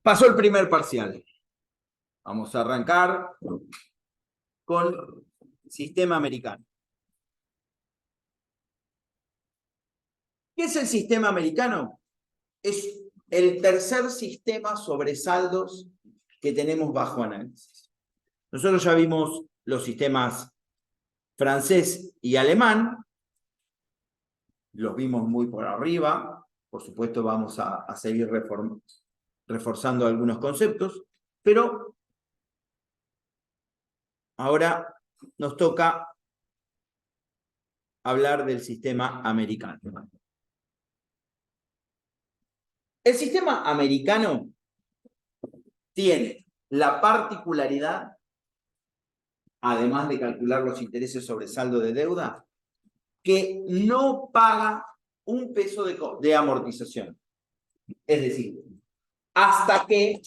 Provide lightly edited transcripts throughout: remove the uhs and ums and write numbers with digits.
Pasó el primer parcial. Vamos a arrancar con sistema americano. ¿Qué es el sistema americano? Es el tercer sistema sobre saldos que tenemos bajo análisis. Nosotros ya vimos los sistemas francés y alemán, los vimos muy por arriba, por supuesto vamos a seguir reforzando algunos conceptos, pero ahora nos toca hablar del sistema americano. El sistema americano tiene la particularidad, además de calcular los intereses sobre saldo de deuda, que no paga un peso de amortización. Es decir, hasta que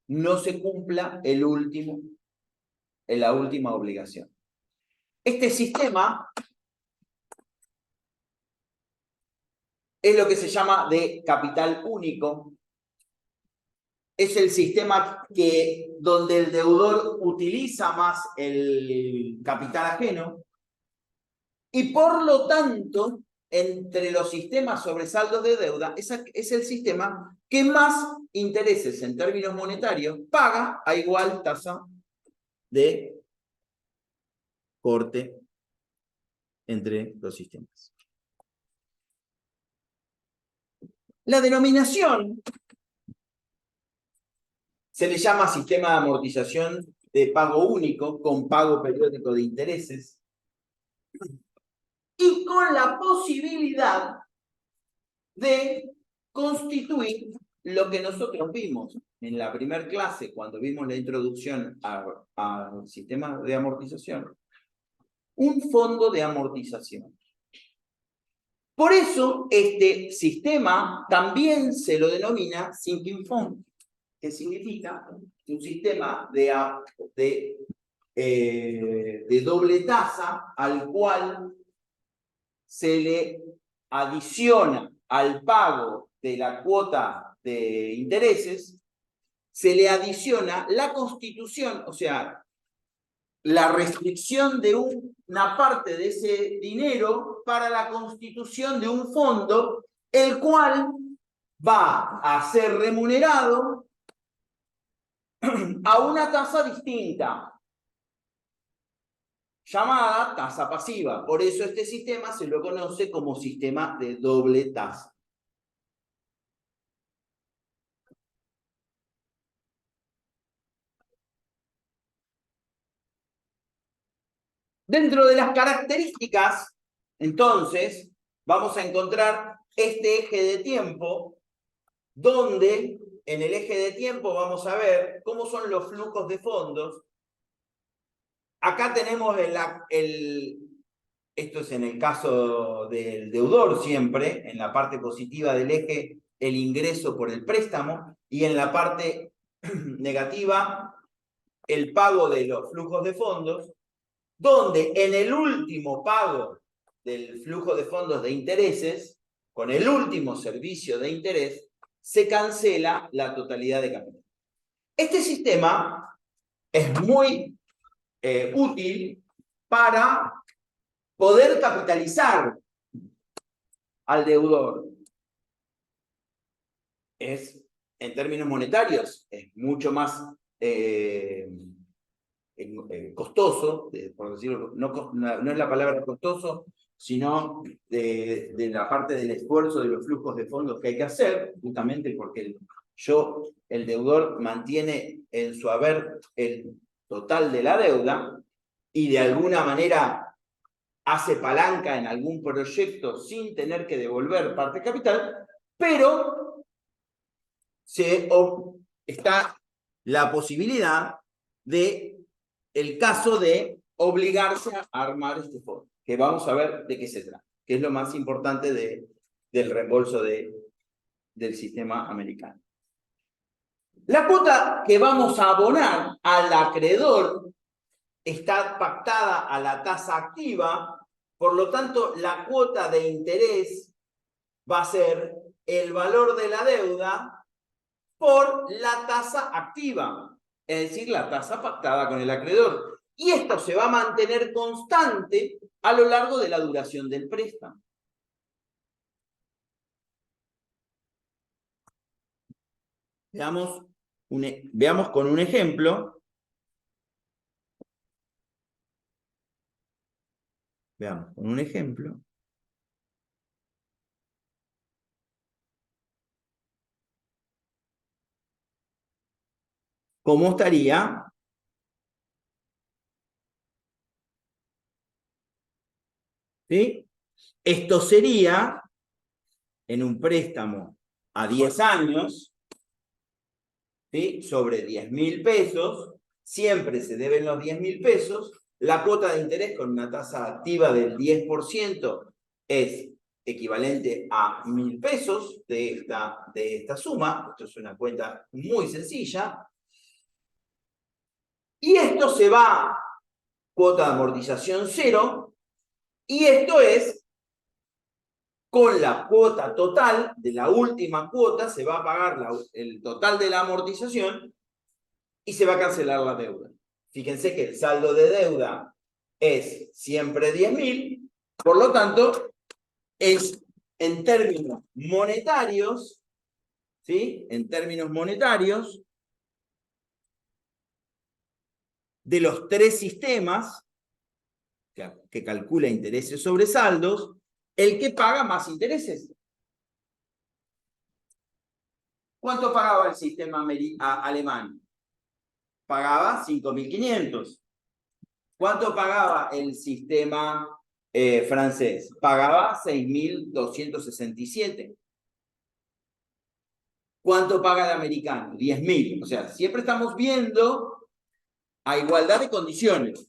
no se cumpla la última obligación. Este sistema es lo que se llama de capital único. Es el sistema donde el deudor utiliza más el capital ajeno y por lo tanto, entre los sistemas sobre saldos de deuda, es el sistema que más intereses en términos monetarios paga a igual tasa de corte entre los sistemas. La denominación se le llama sistema de amortización de pago único con pago periódico de intereses y con la posibilidad de constituir lo que nosotros vimos en la primera clase cuando vimos la introducción al sistema de amortización, un fondo de amortización. Por eso este sistema también se lo denomina sinking fund, que significa un sistema de doble tasa al cual se le adiciona al pago de la cuota de intereses, se le adiciona la constitución, o sea, la restricción de una parte de ese dinero para la constitución de un fondo, el cual va a ser remunerado a una tasa distinta, llamada tasa pasiva. Por eso este sistema se lo conoce como sistema de doble tasa. Dentro de las características, entonces, vamos a encontrar este eje de tiempo, donde en el eje de tiempo vamos a ver cómo son los flujos de fondos. Acá tenemos esto es en el caso del deudor siempre, en la parte positiva del eje, el ingreso por el préstamo, y en la parte negativa, el pago de los flujos de fondos, donde en el último pago del flujo de fondos de intereses, con el último servicio de interés, se cancela la totalidad de capital. Este sistema es muy útil para poder capitalizar al deudor. En términos monetarios, es mucho más costoso, por decirlo, no es la palabra costoso, sino de la parte del esfuerzo de los flujos de fondos que hay que hacer, justamente porque el deudor mantiene en su haber el total de la deuda y de alguna manera hace palanca en algún proyecto sin tener que devolver parte de capital, pero está la posibilidad de el caso de obligarse a armar este fondo, que vamos a ver de qué se trata, que es lo más importante del reembolso del sistema americano. La cuota que vamos a abonar al acreedor está pactada a la tasa activa, por lo tanto, la cuota de interés va a ser el valor de la deuda por la tasa activa, es decir, la tasa pactada con el acreedor. Y esto se va a mantener constante a lo largo de la duración del préstamo. Veamos con un ejemplo. Veamos con un ejemplo. ¿Cómo estaría? ¿Sí? Esto sería en un préstamo a 10 años, ¿sí? Sobre 10.000 pesos, siempre se deben los 10.000 pesos, la cuota de interés con una tasa activa del 10% es equivalente a 1.000 pesos de esta suma. Esto es una cuenta muy sencilla. Y esto se va, cuota de amortización 0, y esto es con la cuota total de la última cuota, se va a pagar el total de la amortización y se va a cancelar la deuda. Fíjense que el saldo de deuda es siempre 10.000, por lo tanto, es en términos monetarios, ¿sí? En términos monetarios, de los tres sistemas que calcula intereses sobre saldos, el que paga más intereses. ¿Cuánto pagaba el sistema alemán? Pagaba 5.500. ¿Cuánto pagaba el sistema francés? Pagaba 6.267. ¿Cuánto paga el americano? 10.000. O sea, siempre estamos viendo a igualdad de condiciones.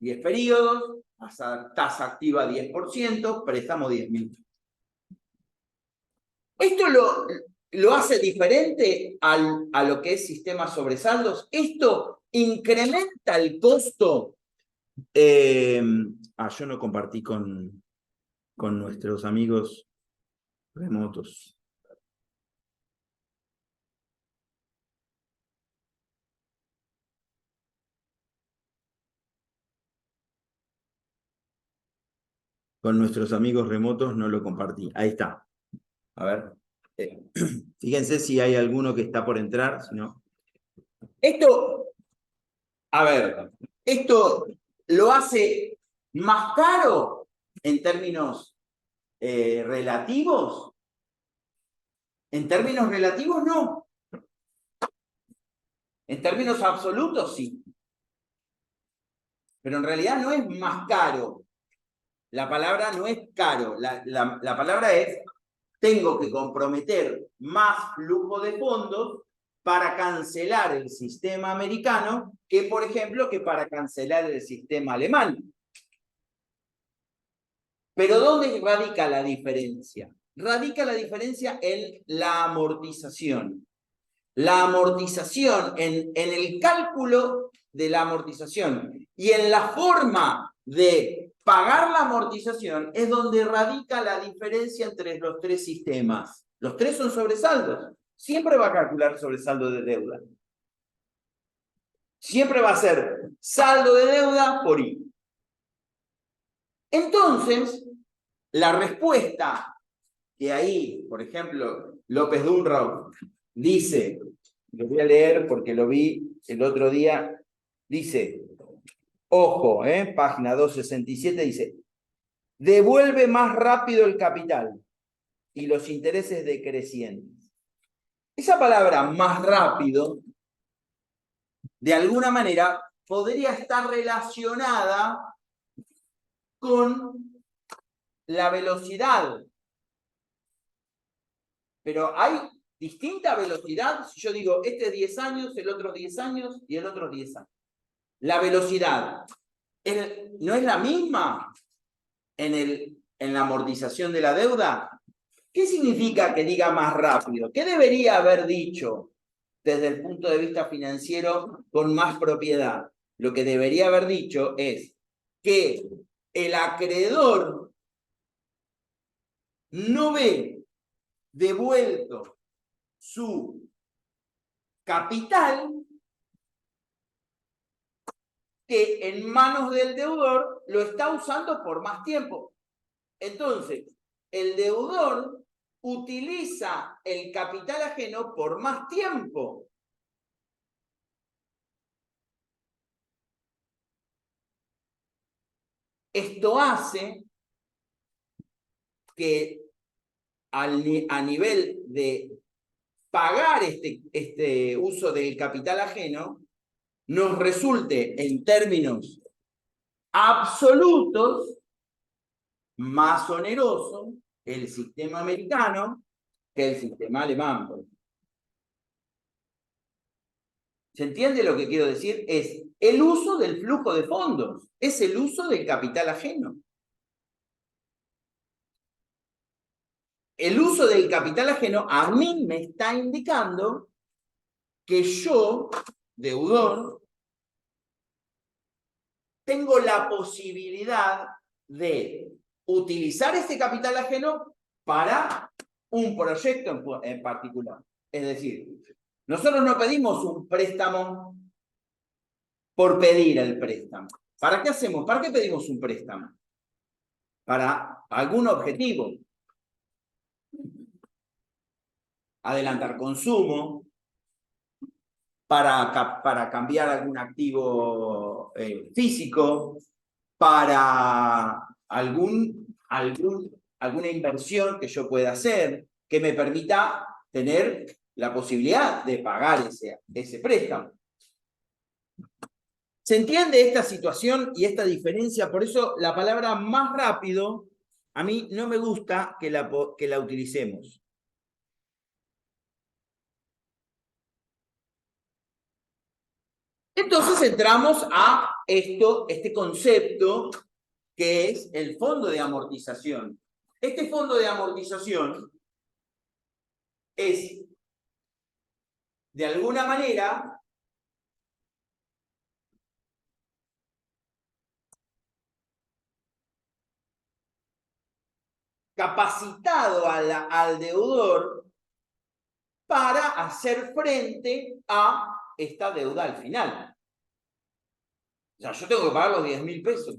10 periodos, tasa activa 10%, préstamo 10.000. Esto lo hace diferente a lo que es sistema sobresaldos. Esto incrementa el costo. Yo no compartí con nuestros amigos remotos. Con nuestros amigos remotos no lo compartí. Ahí está. A ver. Fíjense si hay alguno que está por entrar. Si no. Esto, a ver, esto lo hace más caro en términos relativos. En términos relativos, no. En términos absolutos, sí. Pero en realidad no es más caro. La palabra no es caro. La palabra es, tengo que comprometer más flujo de fondos para cancelar el sistema americano que, por ejemplo, que para cancelar el sistema alemán. Pero ¿dónde radica la diferencia? Radica la diferencia en la amortización. La amortización, en el cálculo de la amortización y en la forma de pagar la amortización es donde radica la diferencia entre los tres sistemas. Los tres son sobresaldos. Siempre va a calcular sobresaldo de deuda. Siempre va a ser saldo de deuda por I. Entonces, la respuesta que ahí, por ejemplo, López Dunrau dice, lo voy a leer porque lo vi el otro día, dice, ojo, página 267, dice, devuelve más rápido el capital y los intereses decrecientes. Esa palabra más rápido, de alguna manera, podría estar relacionada con la velocidad. Pero hay distinta velocidad si yo digo, este es 10 años, el otro 10 años y el otro 10 años. La velocidad no es la misma en la amortización de la deuda. ¿Qué significa que diga más rápido? ¿Qué debería haber dicho desde el punto de vista financiero con más propiedad? Lo que debería haber dicho es que el acreedor no ve devuelto su capital que en manos del deudor lo está usando por más tiempo. Entonces, el deudor utiliza el capital ajeno por más tiempo. Esto hace que a nivel de pagar este uso del capital ajeno, nos resulte en términos absolutos más oneroso el sistema americano que el sistema alemán. ¿Se entiende lo que quiero decir? Es el uso del flujo de fondos, es el uso del capital ajeno. El uso del capital ajeno a mí me está indicando que yo, deudor, tengo la posibilidad de utilizar este capital ajeno para un proyecto en particular. Es decir, nosotros no pedimos un préstamo por pedir el préstamo. ¿Para qué hacemos? ¿Para qué pedimos un préstamo? Para algún objetivo. Adelantar consumo, para cambiar algún activo físico, para alguna inversión que yo pueda hacer que me permita tener la posibilidad de pagar ese préstamo. ¿Se entiende esta situación y esta diferencia? Por eso la palabra más rápido a mí no me gusta que la utilicemos. Entonces entramos a este concepto que es el fondo de amortización. Este fondo de amortización es, de alguna manera, capacitado al deudor para hacer frente a esta deuda al final. O sea, yo tengo que pagar los 10.000 pesos.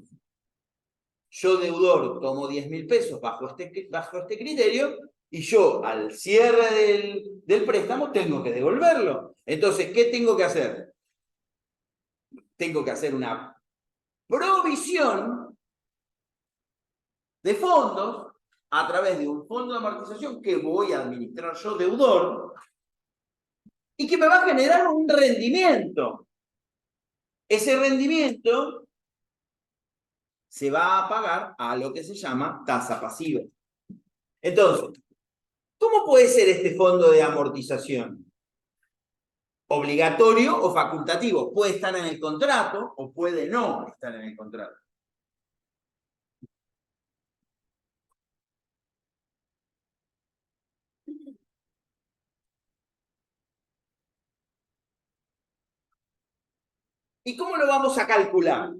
Yo, deudor, tomo 10.000 pesos bajo este criterio y yo, al cierre del préstamo, tengo que devolverlo. Entonces, ¿qué tengo que hacer? Tengo que hacer una provisión de fondos a través de un fondo de amortización que voy a administrar yo, deudor, y que me va a generar un rendimiento. Ese rendimiento se va a pagar a lo que se llama tasa pasiva. Entonces, ¿cómo puede ser este fondo de amortización? ¿Obligatorio o facultativo? Puede estar en el contrato o puede no estar en el contrato. ¿Y cómo lo vamos a calcular?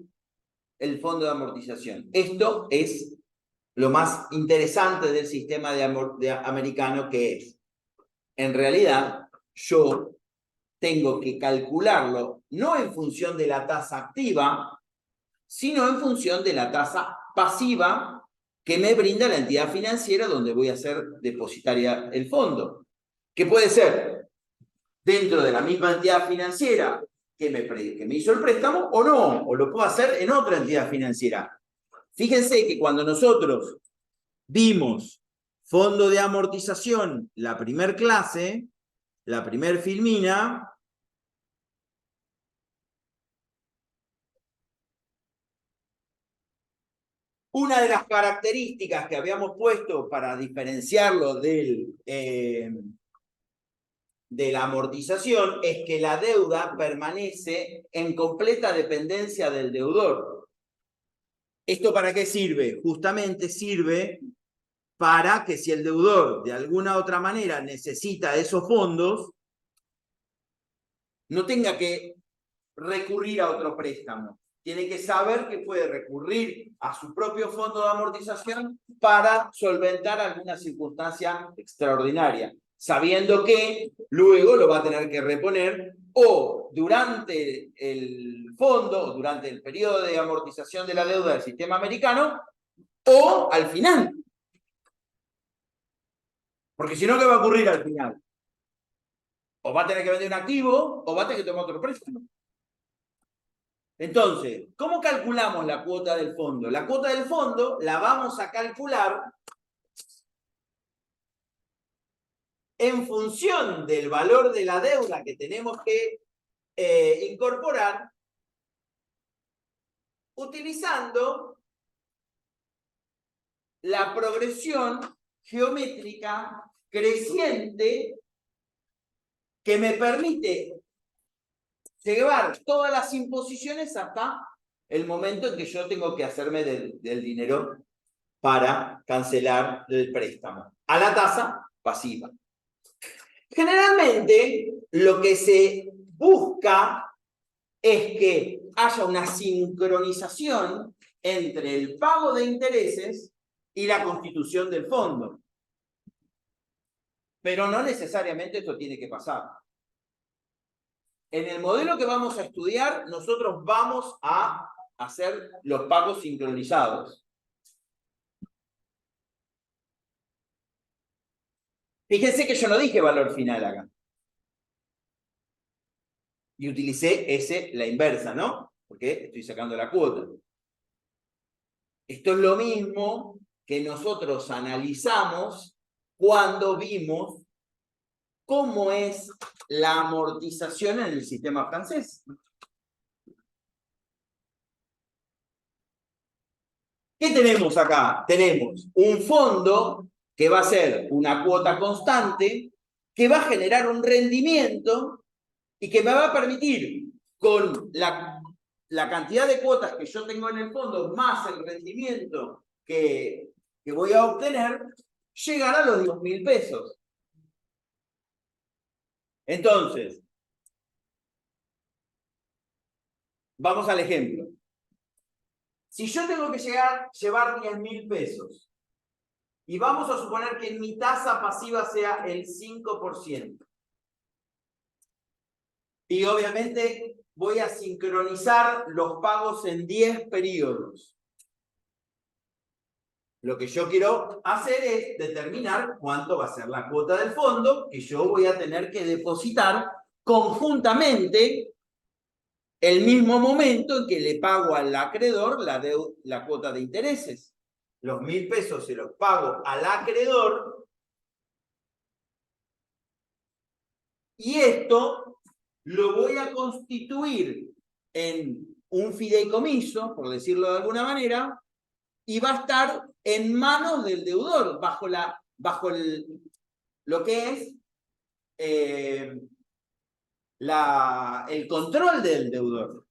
El fondo de amortización. Esto es lo más interesante del sistema americano, que es, en realidad, yo tengo que calcularlo no en función de la tasa activa, sino en función de la tasa pasiva que me brinda la entidad financiera donde voy a ser depositaria el fondo. Que puede ser dentro de la misma entidad financiera que me hizo el préstamo o no, o lo puedo hacer en otra entidad financiera. Fíjense que cuando nosotros vimos fondo de amortización, la primer clase, la primer filmina, una de las características que habíamos puesto para diferenciarlo de la amortización es que la deuda permanece en completa dependencia del deudor. ¿Esto para qué sirve? Justamente sirve para que si el deudor de alguna otra manera necesita esos fondos, no tenga que recurrir a otro préstamo. Tiene que saber que puede recurrir a su propio fondo de amortización para solventar alguna circunstancia extraordinaria. sabiendo que luego lo va a tener que reponer o durante el fondo, o durante el periodo de amortización de la deuda del sistema americano, o al final. Porque si no, ¿qué va a ocurrir al final? O va a tener que vender un activo, o va a tener que tomar otro préstamo. Entonces, ¿cómo calculamos la cuota del fondo? La cuota del fondo la vamos a calcular en función del valor de la deuda que tenemos que incorporar, utilizando la progresión geométrica creciente que me permite llevar todas las imposiciones hasta el momento en que yo tengo que hacerme del dinero para cancelar el préstamo a la tasa pasiva. Generalmente, lo que se busca es que haya una sincronización entre el pago de intereses y la constitución del fondo. Pero no necesariamente esto tiene que pasar. En el modelo que vamos a estudiar, nosotros vamos a hacer los pagos sincronizados. Fíjense que yo no dije valor final acá. Y utilicé la inversa, ¿no? Porque estoy sacando la cuota. Esto es lo mismo que nosotros analizamos cuando vimos cómo es la amortización en el sistema francés. ¿Qué tenemos acá? Tenemos un fondo que va a ser una cuota constante, que va a generar un rendimiento y que me va a permitir, con la cantidad de cuotas que yo tengo en el fondo, más el rendimiento que voy a obtener, llegar a los 10.000 pesos. Entonces, vamos al ejemplo. Si yo tengo que llevar 10.000 pesos, y vamos a suponer que mi tasa pasiva sea el 5%, y obviamente voy a sincronizar los pagos en 10 periodos. Lo que yo quiero hacer es determinar cuánto va a ser la cuota del fondo que yo voy a tener que depositar conjuntamente el mismo momento en que le pago al acreedor la cuota de intereses. Los 1.000 pesos se los pago al acreedor y esto lo voy a constituir en un fideicomiso, por decirlo de alguna manera, y va a estar en manos del deudor, bajo lo que es el control del deudor.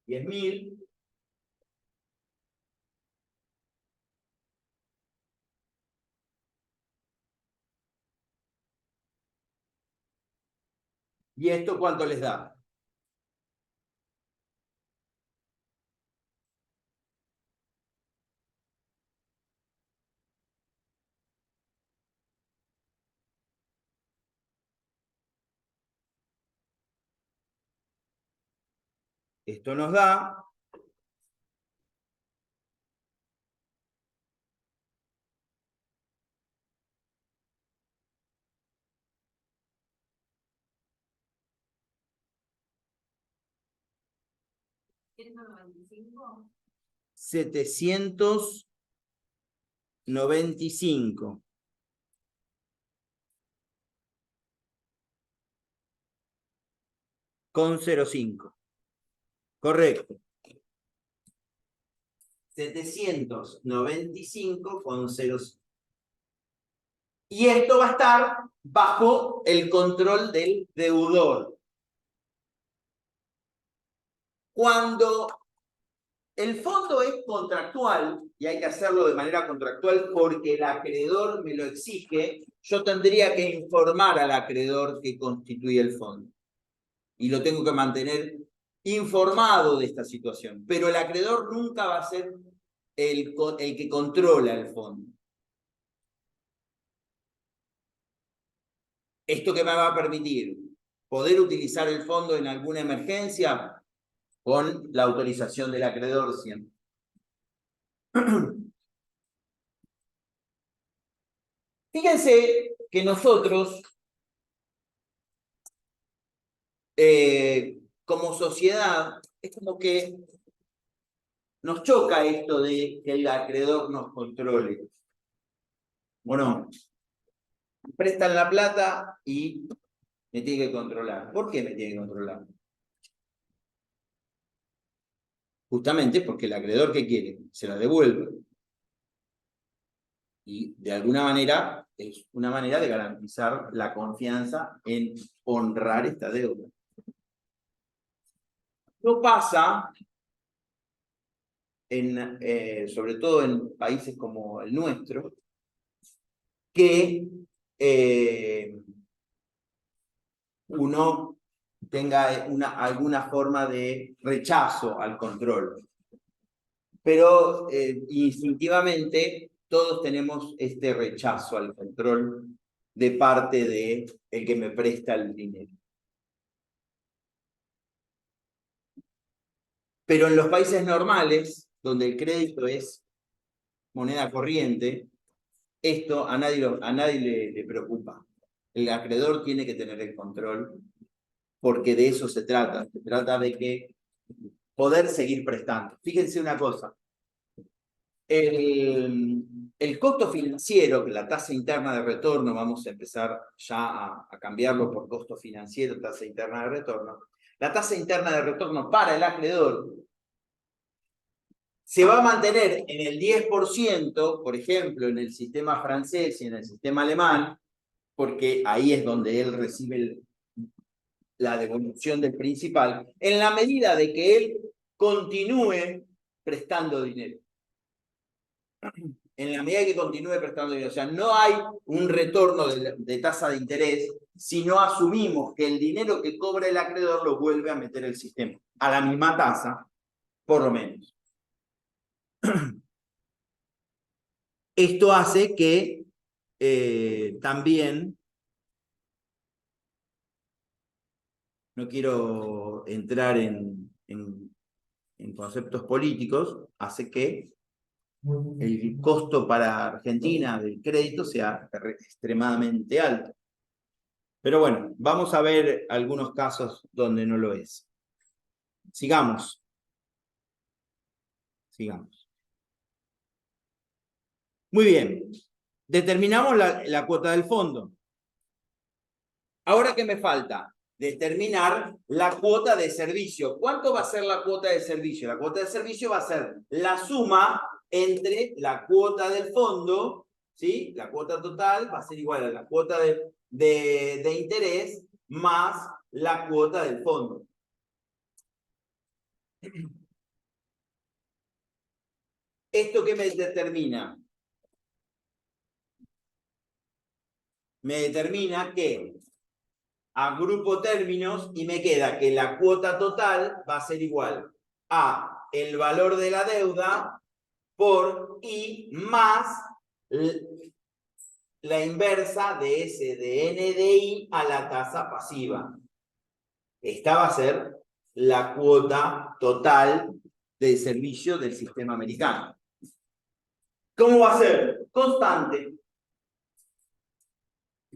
$10.000 ¿y esto cuánto les da? Esto nos da 795 con 0,5. Correcto. 795 con 0,5. Y esto va a estar bajo el control del deudor. Cuando el fondo es contractual, y hay que hacerlo de manera contractual porque el acreedor me lo exige, yo tendría que informar al acreedor que constituye el fondo. Y lo tengo que mantener informado de esta situación. Pero el acreedor nunca va a ser el que controla el fondo. ¿Esto qué me va a permitir? Poder utilizar el fondo en alguna emergencia con la autorización del acreedor siempre. Fíjense que nosotros, como sociedad, es como que nos choca esto de que el acreedor nos controle. Bueno, prestan la plata y me tiene que controlar. ¿Por qué me tiene que controlar? Justamente porque el acreedor, ¿qué quiere? Se la devuelve. Y de alguna manera es una manera de garantizar la confianza en honrar esta deuda. No pasa, sobre todo en países como el nuestro, que uno tenga alguna forma de rechazo al control. Pero instintivamente todos tenemos este rechazo al control de parte de el que me presta el dinero. Pero en los países normales, donde el crédito es moneda corriente, esto a nadie le preocupa. El acreedor tiene que tener el control porque de eso se trata. Se trata de que poder seguir prestando. Fíjense una cosa. El costo financiero, que la tasa interna de retorno, vamos a empezar ya a cambiarlo por costo financiero, tasa interna de retorno. La tasa interna de retorno para el acreedor se va a mantener en el 10%, por ejemplo, en el sistema francés y en el sistema alemán, porque ahí es donde él recibe la devolución del principal, en la medida de que él continúe prestando dinero. En la medida que continúe prestando dinero. O sea, no hay un retorno de tasa de interés si no asumimos que el dinero que cobra el acreedor lo vuelve a meter el sistema. A la misma tasa, por lo menos. Esto hace que también, no quiero entrar en conceptos políticos, hace que el costo para Argentina del crédito sea extremadamente alto. Pero bueno, vamos a ver algunos casos donde no lo es. Sigamos. Sigamos. Muy bien. Determinamos la cuota del fondo. Ahora, ¿qué me falta? Determinar la cuota de servicio. ¿Cuánto va a ser la cuota de servicio? La cuota de servicio va a ser la suma entre la cuota del fondo, ¿sí? La cuota total va a ser igual a la cuota de interés más la cuota del fondo. ¿Esto qué me determina? Me determina que agrupo términos y me queda que la cuota total va a ser igual a el valor de la deuda por I más la inversa de S de N de I a la tasa pasiva. Esta va a ser la cuota total de servicio del sistema americano. ¿Cómo va a ser? Constante.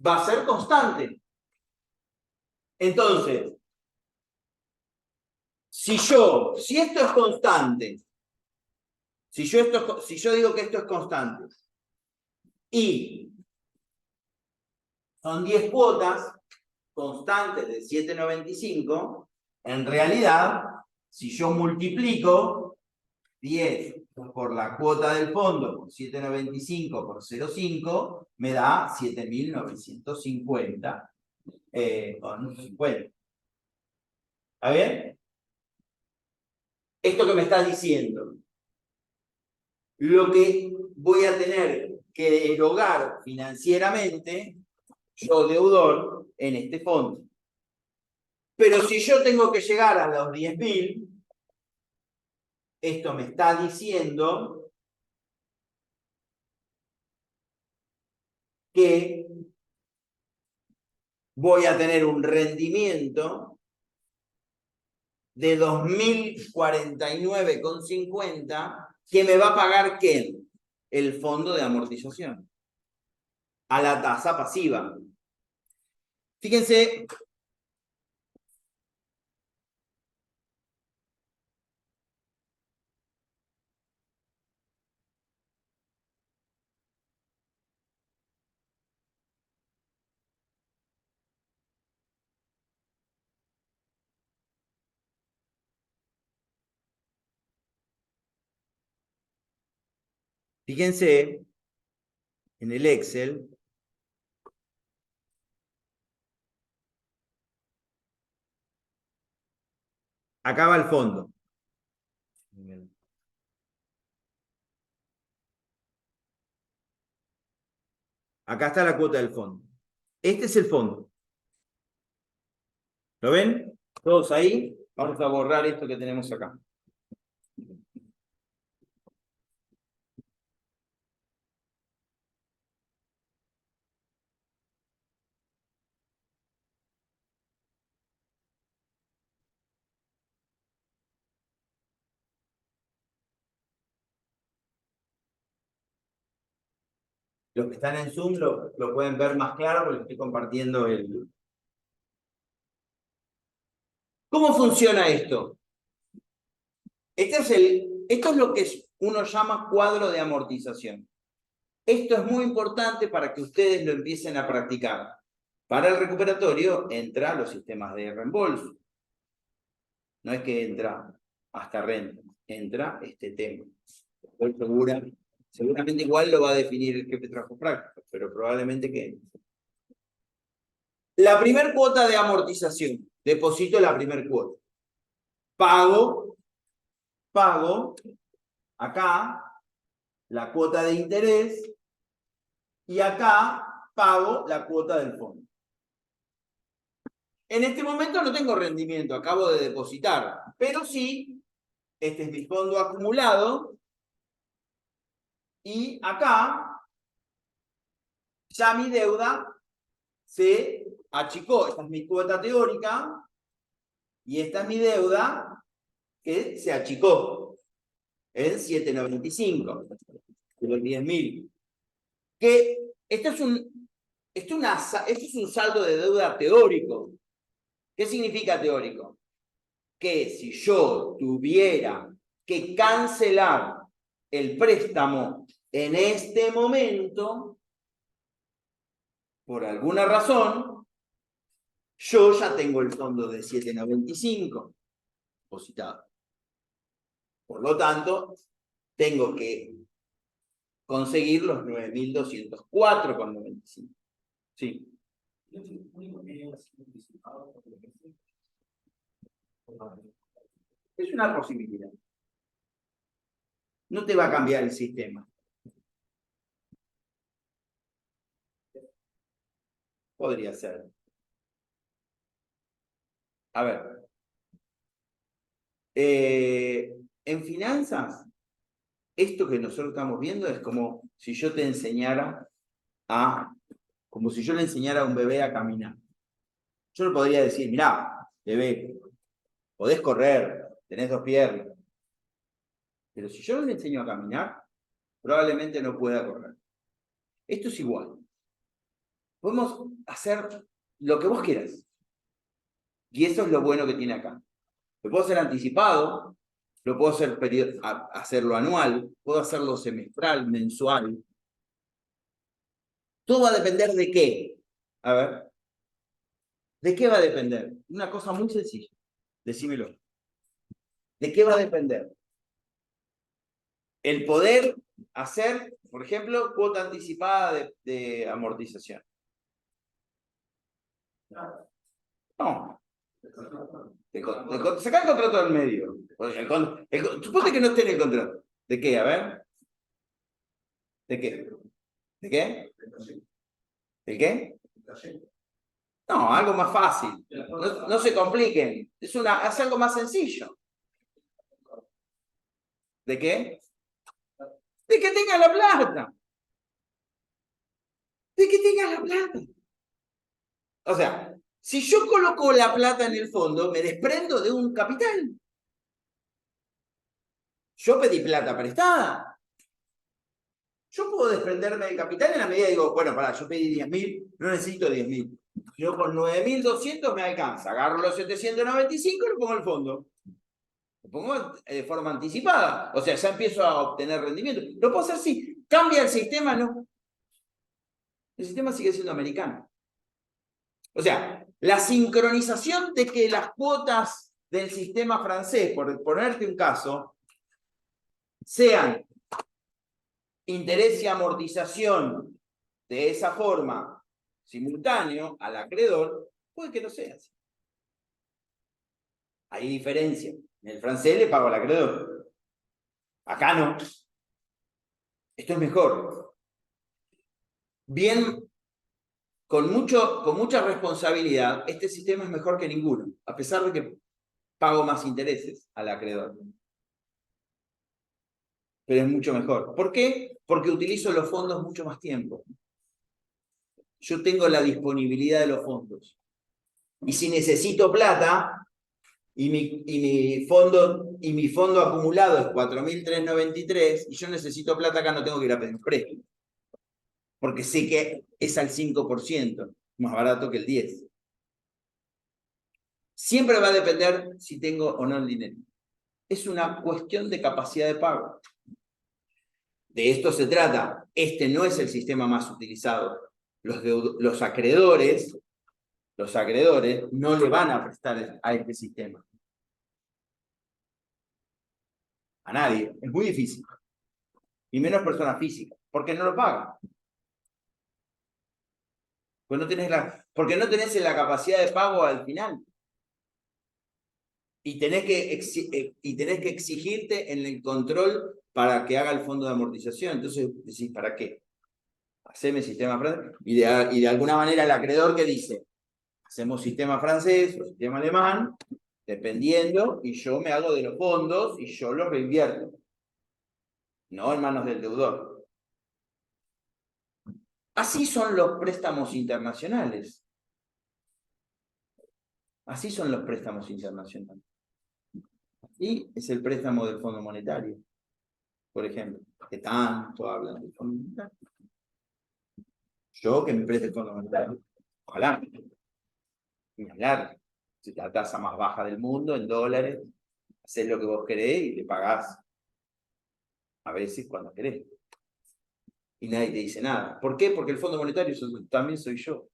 Va a ser constante. Entonces, si esto es constante, si yo digo que esto es constante y son 10 cuotas constantes de 7,95, en realidad, si yo multiplico 10 por la cuota del fondo por 7,95 por 0,5, me da 7.950 con 50. ¿Está bien? ¿Esto que me estás diciendo? Lo que voy a tener que erogar financieramente, yo deudor, en este fondo. Pero si yo tengo que llegar a los 10.000, esto me está diciendo que voy a tener un rendimiento de 2.049,50 que me va a pagar ¿quién? El fondo de amortización. A la tasa pasiva. Fíjense. Fíjense en el Excel. Acá va el fondo. Acá está la cuota del fondo. Este es el fondo. ¿Lo ven? ¿Todos ahí? Vamos a borrar esto que tenemos acá. Los que están en Zoom lo pueden ver más claro porque estoy compartiendo el... ¿Cómo funciona esto? Esto es lo que uno llama cuadro de amortización. Esto es muy importante para que ustedes lo empiecen a practicar. Para el recuperatorio entra los sistemas de reembolso. No es que entra hasta renta, entra este tema. Estoy seguramente igual lo va a definir el jefe de trabajo práctico, pero probablemente que... La primer cuota de amortización, deposito la primer cuota. Pago, acá, la cuota de interés, y acá pago la cuota del fondo. En este momento no tengo rendimiento, acabo de depositar, pero sí, este es mi fondo acumulado, y acá ya mi deuda se achicó. Esta es mi cuota teórica, y esta es mi deuda que se achicó en 7.95, de los 10.000. Que esto es un saldo de deuda teórico. ¿Qué significa teórico? Que si yo tuviera que cancelar el préstamo en este momento, por alguna razón, yo ya tengo el fondo de 7.95 depositado. Por lo tanto, tengo que conseguir los 9.204,95. Sí. Es una posibilidad. No te va a cambiar el sistema. Podría ser. A ver. En finanzas, esto que nosotros estamos viendo es como si yo te enseñara como si yo le enseñara a un bebé a caminar. Yo le podría decir, mirá, bebé, podés correr, tenés 2 piernas. Pero si yo le enseño a caminar, probablemente no pueda correr. Esto es igual. Podemos hacer lo que vos quieras. Y eso es lo bueno que tiene acá. Lo puedo hacer anticipado, lo puedo hacer hacerlo anual, puedo hacerlo semestral, mensual. Todo va a depender de qué. A ver. ¿De qué va a depender? Una cosa muy sencilla. Decímelo. ¿De qué va a depender? El poder hacer, por ejemplo, cuota anticipada de amortización. No. Sacar el contrato del medio. Suponte que no esté en el contrato. ¿De qué? A ver. ¿De qué? ¿De qué? ¿De qué? No, algo más fácil. No se compliquen. Es algo más sencillo. ¿De qué? De que tenga la plata. De que retiras la plata. O sea, si yo coloco la plata en el fondo, me desprendo de un capital. Yo pedí plata prestada. Yo puedo desprenderme del capital en la medida que digo, bueno, pará, yo pedí 10.000, no necesito 10.000. Yo con 9.200 me alcanza. Agarro los 795 y lo pongo al fondo. Lo pongo de forma anticipada. O sea, ya empiezo a obtener rendimiento. Lo puedo hacer así. ¿Cambia el sistema? No. El sistema sigue siendo americano. O sea, la sincronización de que las cuotas del sistema francés, por ponerte un caso, sean interés y amortización de esa forma simultáneo al acreedor, puede que no sea así. Hay diferencia. En el francés le pago al acreedor. Acá no. Esto es mejor. Bien, con mucha responsabilidad, este sistema es mejor que ninguno, a pesar de que pago más intereses al acreedor. Pero es mucho mejor. ¿Por qué? Porque utilizo los fondos mucho más tiempo. Yo tengo la disponibilidad de los fondos. Y si necesito plata, y mi fondo acumulado es 4.393, y yo necesito plata acá, no tengo que ir a pedir un préstamo. Porque sé que es al 5%, más barato que el 10%. Siempre va a depender si tengo o no el dinero. Es una cuestión de capacidad de pago. De esto se trata. Este no es el sistema más utilizado. Los acreedores no le van a prestar a este sistema. A nadie. Es muy difícil. Y menos personas físicas. Porque no lo pagan. Porque no tenés la capacidad de pago al final. Y tenés que exigirte en el control para que haga el fondo de amortización. Entonces decís, ¿para qué? Haceme sistema francés. Y de alguna manera el acreedor que dice, hacemos sistema francés o sistema alemán, dependiendo, y yo me hago de los fondos y yo los reinvierto. No en manos del deudor. Así son los préstamos internacionales. Así son los préstamos internacionales. Y es el préstamo del Fondo Monetario, por ejemplo, que tanto hablan del Fondo Monetario. Yo que me preste el Fondo Monetario, ojalá, ni hablar, es la tasa más baja del mundo en dólares, haces lo que vos querés y le pagás a veces cuando querés. Y nadie te dice nada. ¿Por qué? Porque el Fondo Monetario también soy yo.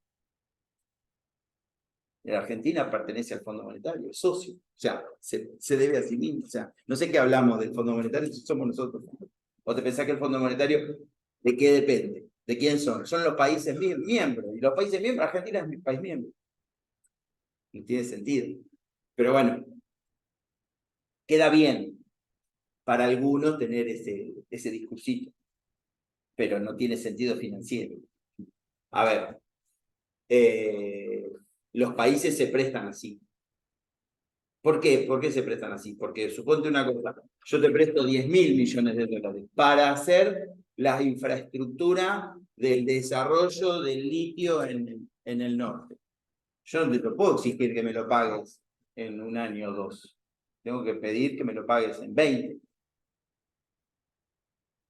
En Argentina pertenece al Fondo Monetario, es socio. O sea, se debe a sí mismo. O sea, no sé qué hablamos del Fondo Monetario si somos nosotros. ¿O te pensás que el Fondo Monetario de qué depende? ¿De quién son? Son los países miembros. Y los países miembros, Argentina es mi país miembro. No tiene sentido. Pero bueno, queda bien para algunos tener ese discursito. Pero no tiene sentido financiero. A ver, los países se prestan así. ¿Por qué? ¿Por qué se prestan así? Porque suponte una cosa, yo te presto 10.000 millones de dólares para hacer la infraestructura del desarrollo del litio en el norte. Yo no te lo puedo exigir que me lo pagues en un año o dos. Tengo que pedir que me lo pagues en 20.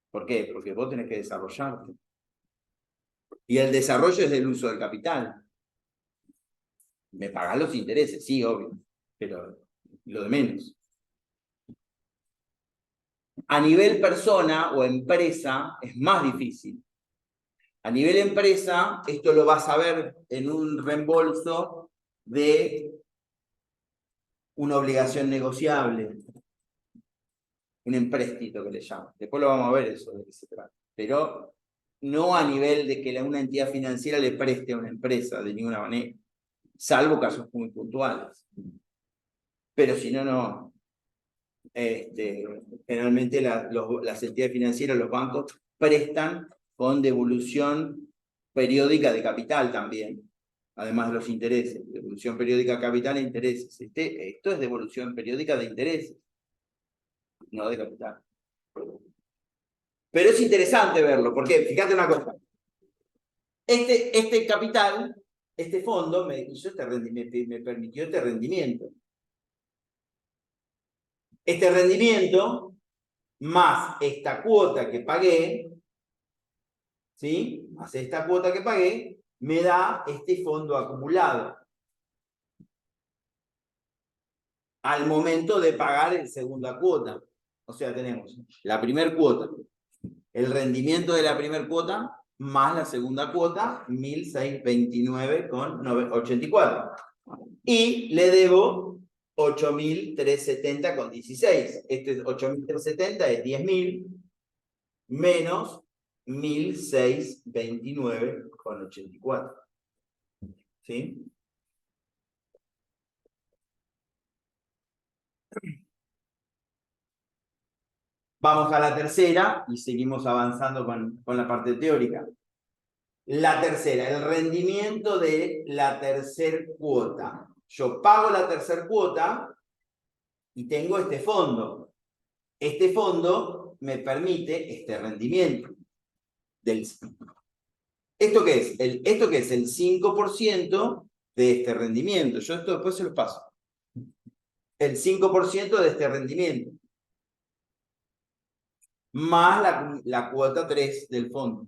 ¿Por qué? Porque vos tenés que desarrollarte. Y el desarrollo es del uso del capital. Me pagás los intereses, sí, obvio, pero lo de menos. A nivel persona o empresa es más difícil. A nivel empresa, esto lo vas a ver en un reembolso de una obligación negociable, un empréstito que le llaman. Después lo vamos a ver eso de qué se trata. Pero no a nivel de que una entidad financiera le preste a una empresa de ninguna manera, salvo casos muy puntuales. Pero si no, no. Generalmente las entidades financieras, los bancos, prestan con devolución periódica de capital también, además de los intereses. Devolución periódica de capital e intereses. Esto es devolución periódica de intereses, no de capital. Pero es interesante verlo, porque fíjate una cosa. Este capital, este fondo me permitió este rendimiento. Este rendimiento más esta cuota que pagué, ¿sí? Más esta cuota que pagué, me da este fondo acumulado al momento de pagar la segunda cuota. O sea, tenemos la primera cuota, el rendimiento de la primera cuota, más la segunda cuota, 1.629,84. Y le debo 8.370,16. Este 8.370 es 10.000 menos 1.629,84. ¿Sí? Vamos a la tercera y seguimos avanzando con la parte teórica. La tercera, el rendimiento de la tercera cuota. Yo pago la tercera cuota y tengo este fondo. Este fondo me permite este rendimiento. ¿Esto qué es? Esto que es el 5% de este rendimiento. Yo esto después se lo paso. El 5% de este rendimiento. Más la cuota 3 del fondo.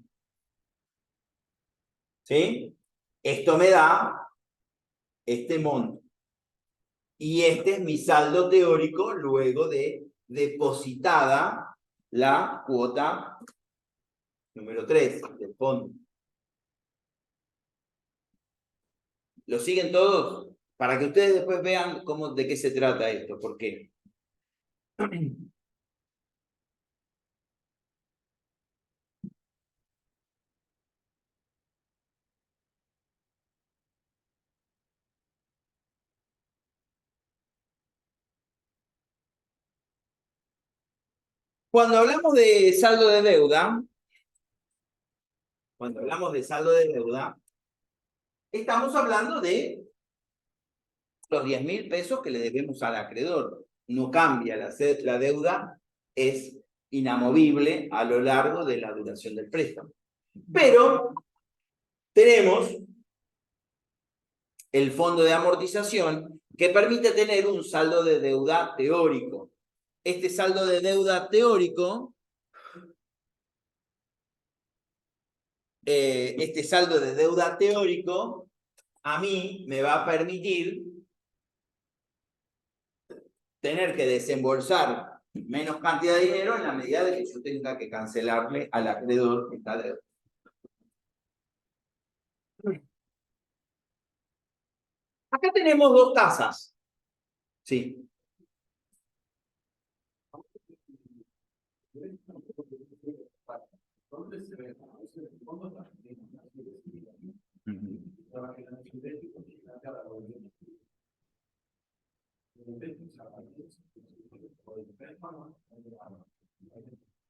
¿Sí? Esto me da este monto. Y este es mi saldo teórico luego de depositada la cuota número 3 del fondo. ¿Lo siguen todos? Para que ustedes después vean de qué se trata esto. ¿Por qué? Cuando hablamos de saldo de deuda, estamos hablando de los 10.000 pesos que le debemos al acreedor. No cambia, la deuda es inamovible a lo largo de la duración del préstamo. Pero tenemos el fondo de amortización que permite tener un saldo de deuda teórico. Este saldo de deuda teórico, a mí me va a permitir tener que desembolsar menos cantidad de dinero en la medida de que yo tenga que cancelarle al acreedor esta deuda. Acá tenemos dos tasas. Sí.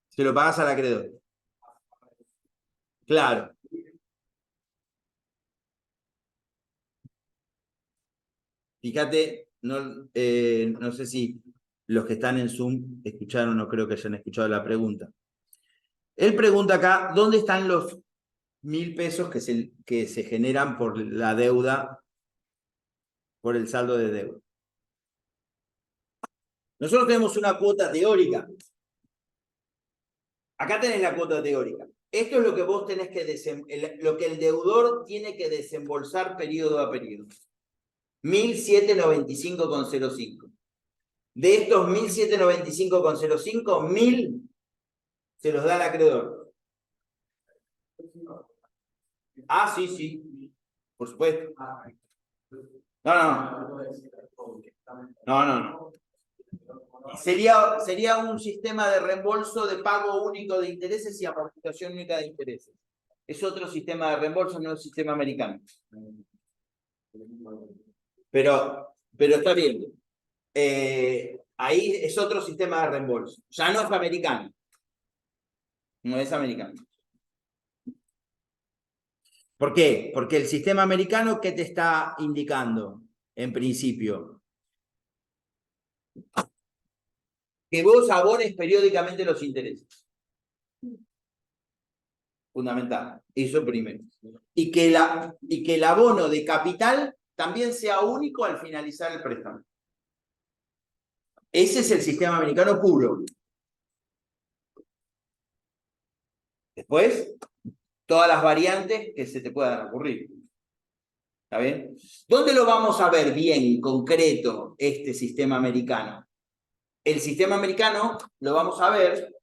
Se lo pagas al acreedor. Claro. Fíjate, no sé si los que están en Zoom escucharon, no creo que hayan escuchado la pregunta. Él pregunta acá, ¿dónde están los 1.000 pesos que se generan por la deuda, por el saldo de deuda? Nosotros tenemos una cuota teórica. Acá tenés la cuota teórica. Esto es lo que vos tenés lo que el deudor tiene que desembolsar periodo a periodo. 1.795,05. De estos 1.795,05, 1.000 se los da al acreedor. Ah, sí, sí. Por supuesto. No. Sería un sistema de reembolso de pago único de intereses y amortización única de intereses. Es otro sistema de reembolso, no es el sistema americano. Pero está bien. Ahí es otro sistema de reembolso. Ya no es americano. No es americano. ¿Por qué? Porque el sistema americano, ¿qué te está indicando en principio? Que vos abones periódicamente los intereses. Fundamental. Eso primero. y que el abono de capital también sea único al finalizar el préstamo. Ese es el sistema americano puro. Después, todas las variantes que se te puedan ocurrir. ¿Está bien? ¿Dónde lo vamos a ver bien, concreto, este sistema americano? El sistema americano lo vamos a ver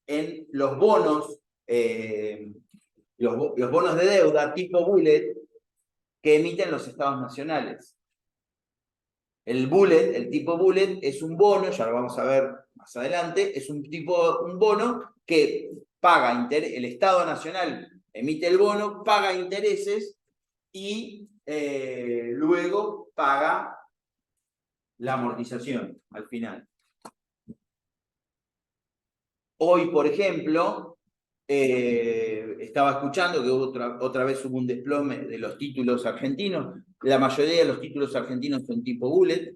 en los bonos, los bonos de deuda tipo bullet que emiten los estados nacionales. El bullet, el tipo bullet, es un bono, ya lo vamos a ver más adelante, es un bono que paga interés, el Estado Nacional emite el bono, paga intereses y luego paga la amortización al final. Hoy, por ejemplo, estaba escuchando que otra vez hubo un desplome de los títulos argentinos. La mayoría de los títulos argentinos son tipo bullet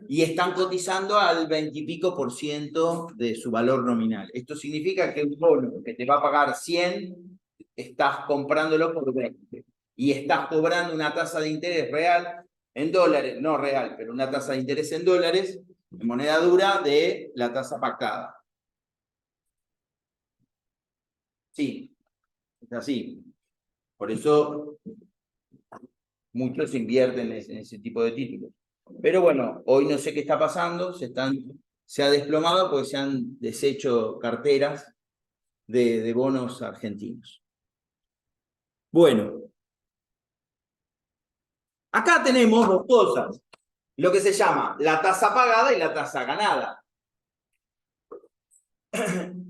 y están cotizando al 20 y pico % de su valor nominal. Esto significa que un bono que te va a pagar 100, estás comprándolo por 20 y estás cobrando una tasa de interés real en dólares, no real, pero una tasa de interés en dólares, en moneda dura, de la tasa pactada. Sí, es así. Por eso muchos invierten en ese tipo de títulos. Pero bueno, hoy no sé qué está pasando, se ha desplomado porque se han deshecho carteras de bonos argentinos. Bueno, acá tenemos dos cosas, lo que se llama la tasa pagada y la tasa ganada.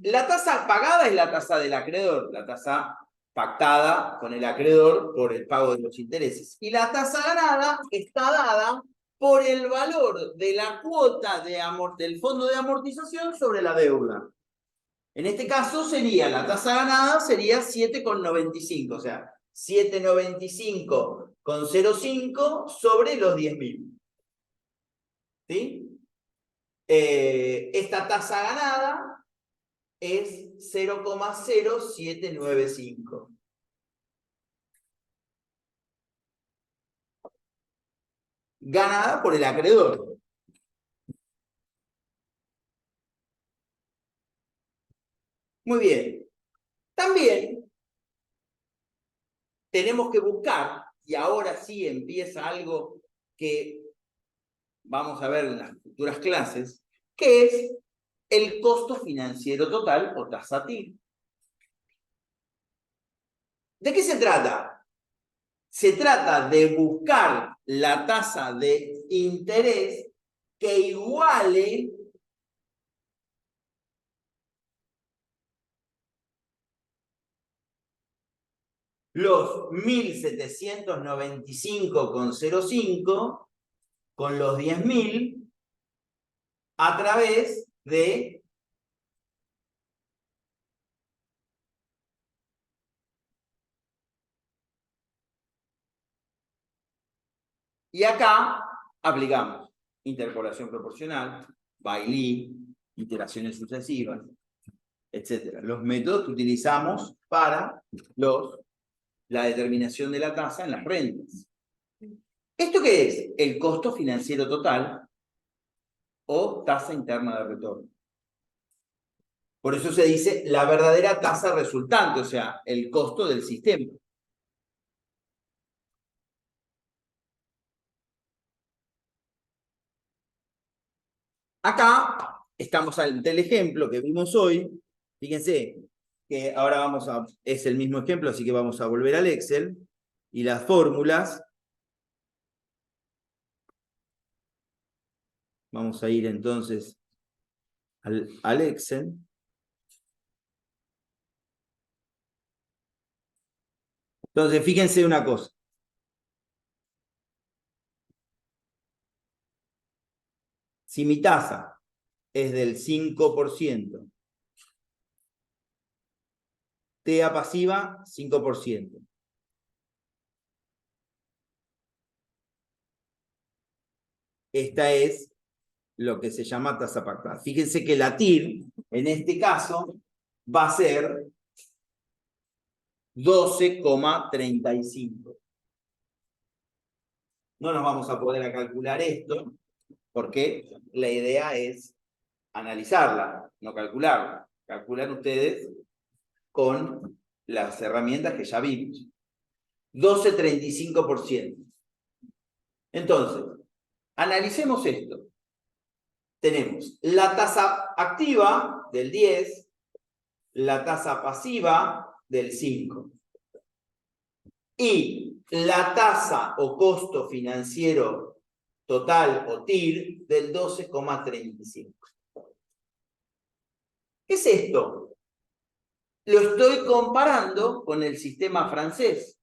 La tasa pagada es la tasa del acreedor, la tasa pactada con el acreedor por el pago de los intereses. Y la tasa ganada está dada por el valor de la cuota del fondo de amortización sobre la deuda. En este caso sería, la tasa ganada sería 7,95, o sea, 795,05 sobre los 10.000. ¿Sí? Esta tasa ganada es 0,0795. Ganada por el acreedor. Muy bien. También tenemos que buscar, y ahora sí empieza algo que vamos a ver en las futuras clases, que es el costo financiero total o tasa TIR. ¿De qué se trata? Se trata de buscar la tasa de interés que iguale los 1.795,05 con los 10.000 a través de y acá aplicamos interpolación proporcional, Bailey, iteraciones sucesivas, etc. Los métodos que utilizamos para la determinación de la tasa en las rentas. ¿Esto qué es? El costo financiero total o tasa interna de retorno. Por eso se dice la verdadera tasa resultante, o sea, el costo del sistema. Acá estamos ante el ejemplo que vimos hoy. Fíjense que ahora es el mismo ejemplo, así que vamos a volver al Excel y las fórmulas. Vamos a ir entonces al Excel. Entonces, fíjense una cosa. Si mi tasa es del 5%, TEA pasiva, 5%. Esta es lo que se llama tasa pactada. Fíjense que la TIR, en este caso, va a ser 12,35. No nos vamos a poder calcular esto, porque la idea es analizarla, no calcularla. Calculan ustedes con las herramientas que ya vimos. 12,35%. Entonces, analicemos esto. Tenemos la tasa activa del 10, la tasa pasiva del 5 y la tasa o costo financiero total o TIR del 12,35. ¿Qué es esto? Lo estoy comparando con el sistema francés.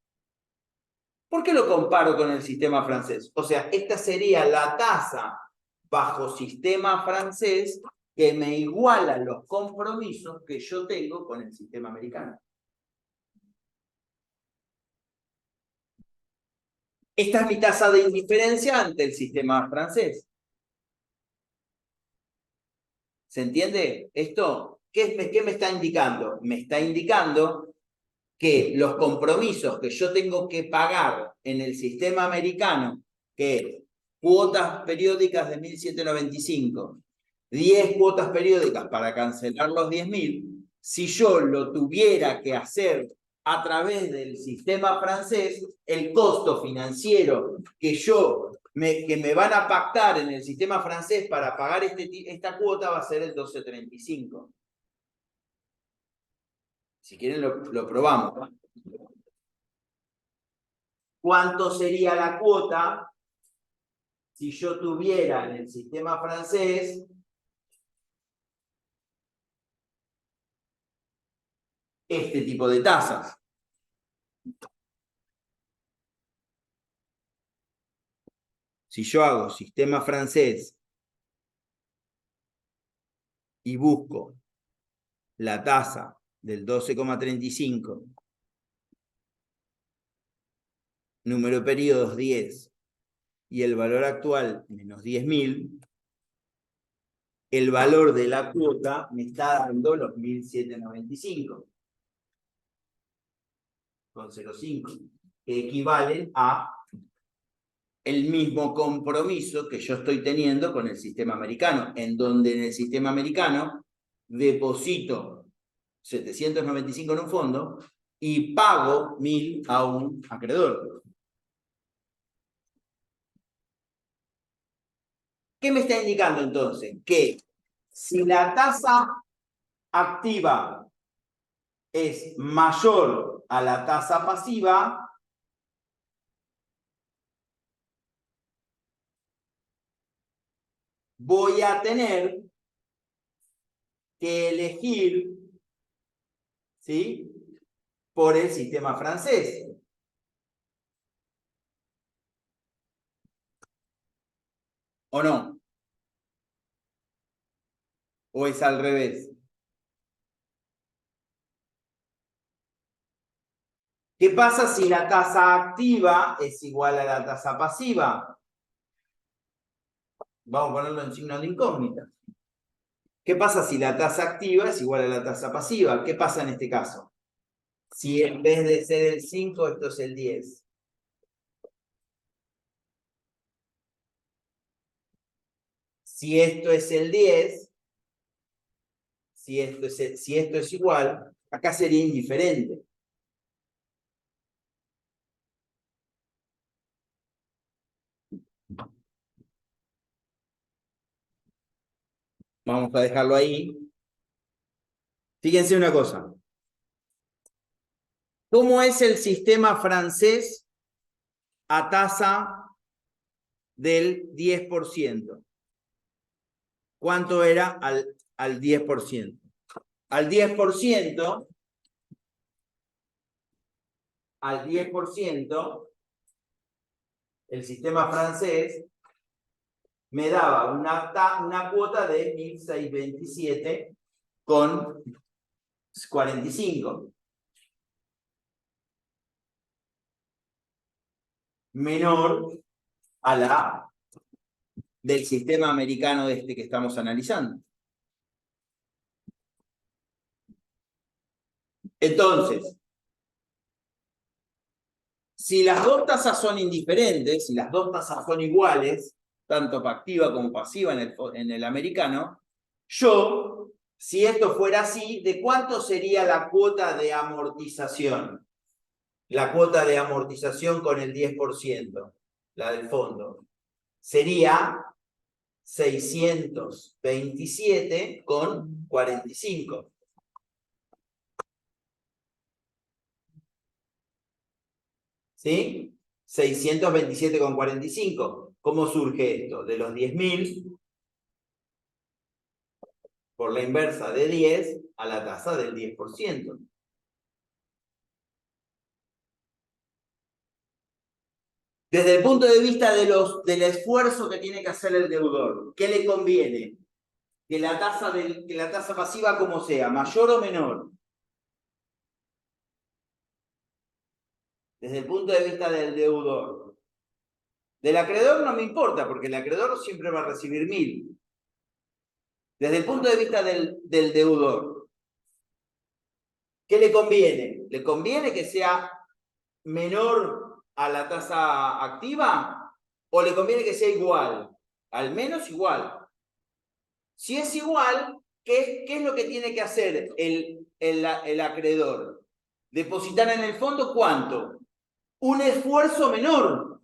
¿Por qué lo comparo con el sistema francés? O sea, esta sería la tasa bajo sistema francés que me iguala los compromisos que yo tengo con el sistema americano. Esta es mi tasa de indiferencia ante el sistema francés. ¿Se entiende esto? ¿Qué me está indicando? Me está indicando que los compromisos que yo tengo que pagar en el sistema americano, que es cuotas periódicas de 1.795, 10 cuotas periódicas para cancelar los 10.000, si yo lo tuviera que hacer a través del sistema francés, el costo financiero que me van a pactar en el sistema francés para pagar esta cuota va a ser el 12,35. Si quieren lo probamos. ¿Cuánto sería la cuota si yo tuviera en el sistema francés este tipo de tasas? Si yo hago sistema francés y busco la tasa del 12,35, número de periodos 10 y el valor actual menos 10.000, el valor de la cuota me está dando los 1.795 con 0,5, que equivalen a el mismo compromiso que yo estoy teniendo con el sistema americano, en donde en el sistema americano deposito 795 en un fondo y pago 1.000 a un acreedor. ¿Qué me está indicando entonces? Que si la tasa activa es mayor a la tasa pasiva, voy a tener que elegir, ¿sí?, por el sistema francés. ¿O no? ¿O es al revés? ¿Qué pasa si la tasa activa es igual a la tasa pasiva? Vamos a ponerlo en signo de incógnita. ¿Qué pasa si la tasa activa es igual a la tasa pasiva? ¿Qué pasa en este caso? Si en vez de ser el 5, esto es el 10. Si esto es el 10, si esto es igual, acá sería indiferente. Vamos a dejarlo ahí. Fíjense una cosa. ¿Cómo es el sistema francés a tasa del 10%? ¿Cuánto era al 10%? Al 10%, el sistema francés me daba una cuota de 1.627 con 45. Menor a la del sistema americano de este que estamos analizando. Entonces, Si las dos tasas son indiferentes, si las dos tasas son iguales, tanto activa como pasiva en el americano, yo, si esto fuera así, ¿de cuánto sería la cuota de amortización? La cuota de amortización con el 10%, la del fondo. Sería 627,45. ¿Sí? 627,45. ¿Cómo surge esto? De los 10.000 por la inversa de 10 a la tasa del 10%. Desde el punto de vista del esfuerzo que tiene que hacer el deudor, ¿qué le conviene? Que la tasa pasiva como sea, mayor o menor. Desde el punto de vista del deudor. Del acreedor no me importa, porque el acreedor siempre va a recibir 1.000. Desde el punto de vista del deudor, ¿qué le conviene? ¿Le conviene que sea menor a la tasa activa? ¿O le conviene que sea igual? Al menos igual. Si es igual, ¿qué es lo que tiene que hacer el acreedor? Depositar en el fondo, ¿cuánto? Un esfuerzo menor.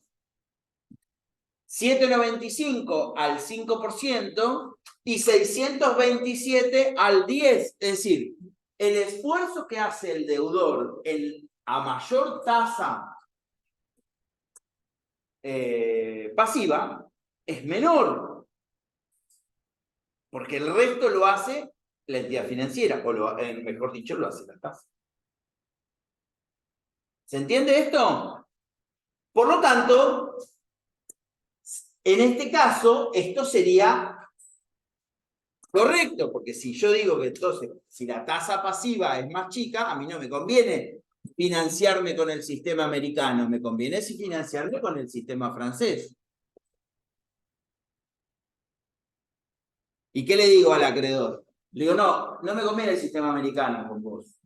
795 al 5% y 627 al 10%. Es decir, el esfuerzo que hace el deudor a mayor tasa pasiva es menor, porque el resto lo hace la entidad financiera, o mejor dicho, lo hace la tasa. ¿Se entiende esto? Por lo tanto, en este caso, esto sería correcto, porque si yo digo que entonces, si la tasa pasiva es más chica, a mí no me conviene financiarme con el sistema americano, me conviene financiarme con el sistema francés. ¿Y qué le digo al acreedor? Le digo, no me conviene el sistema americano con vos.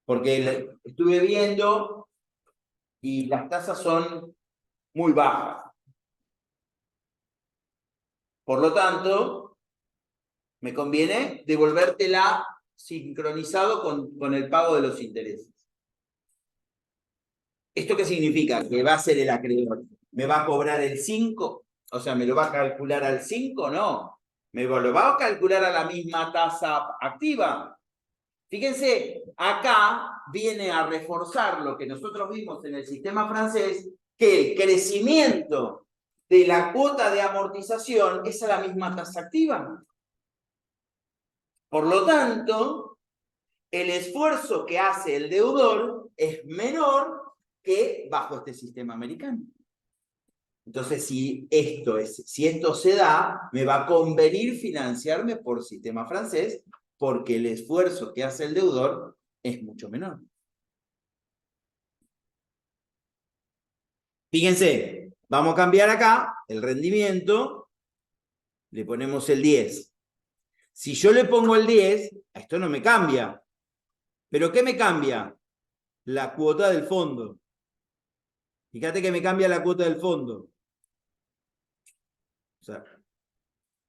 Porque estuve viendo y las tasas son muy bajas. Por lo tanto, me conviene devolvértela sincronizado con el pago de los intereses. ¿Esto qué significa? Que va a ser el acreedor. ¿Me va a cobrar el 5? O sea, ¿me lo va a calcular al 5? No. ¿Me lo va a calcular a la misma tasa activa? Fíjense, acá viene a reforzar lo que nosotros vimos en el sistema francés, que el crecimiento de la cuota de amortización es a la misma tasa activa. Por lo tanto, el esfuerzo que hace el deudor es menor que bajo este sistema americano. Entonces, si esto se da, me va a convenir financiarme por sistema francés, porque el esfuerzo que hace el deudor es mucho menor. Fíjense, vamos a cambiar acá el rendimiento, le ponemos el 10. Si yo le pongo el 10, esto no me cambia. ¿Pero qué me cambia? La cuota del fondo. Fíjate que me cambia la cuota del fondo. O sea,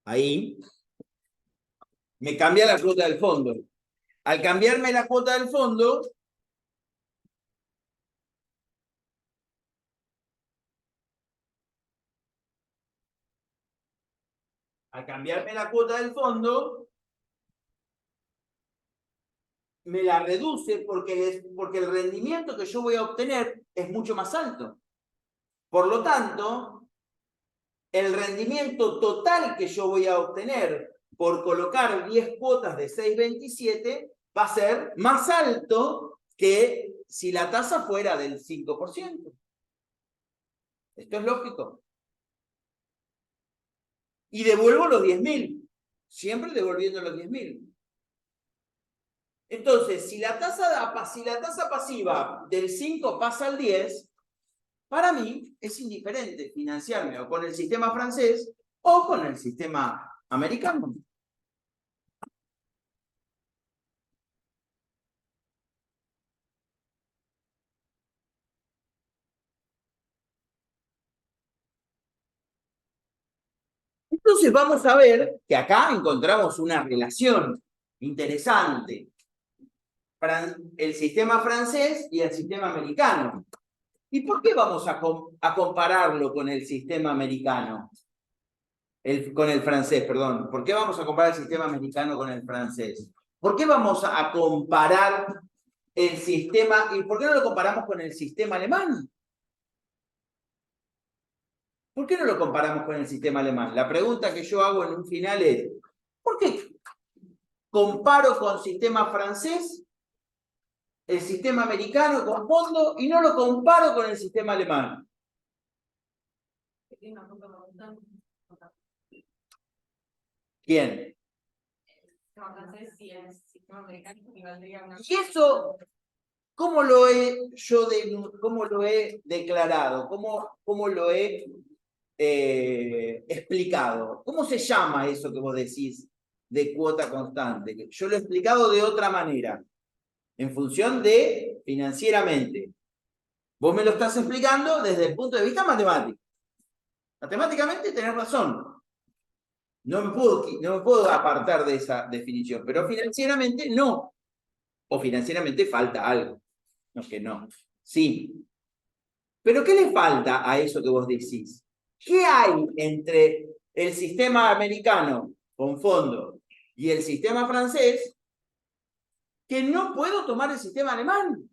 ahí me cambia la cuota del fondo. Al cambiarme la cuota del fondo, me la reduce porque el rendimiento que yo voy a obtener es mucho más alto. Por lo tanto, el rendimiento total que yo voy a obtener por colocar 10 cuotas de 6,27 va a ser más alto que si la tasa fuera del 5%. Esto es lógico. Y devuelvo los 10.000. Siempre devolviendo los 10.000. Entonces, si la tasa pasiva del 5 pasa al 10, para mí es indiferente financiarme o con el sistema francés o con el sistema americano. Entonces vamos a ver que acá encontramos una relación interesante. El sistema francés y el sistema americano. ¿Y por qué vamos a compararlo con el sistema americano? Con el francés, perdón. ¿Por qué vamos a comparar el sistema americano con el francés? ¿Por qué vamos a comparar el sistema, y por qué no lo comparamos con el sistema alemán? ¿Por qué no lo comparamos con el sistema alemán? La pregunta que yo hago en un final es, ¿por qué comparo con sistema francés el sistema americano con fondo y no lo comparo con el sistema alemán? ¿Quién? Y eso, ¿cómo lo he cómo lo he declarado? ¿Cómo lo he explicado? ¿Cómo se llama eso que vos decís de cuota constante? Yo lo he explicado de otra manera, en función de financieramente. Vos me lo estás explicando desde el punto de vista matemático. Matemáticamente tenés razón. No me puedo apartar de esa definición, pero financieramente no. O financieramente falta algo. No, que no. Sí. Pero ¿qué le falta a eso que vos decís? ¿Qué hay entre el sistema americano con fondo y el sistema francés que no puedo tomar el sistema alemán?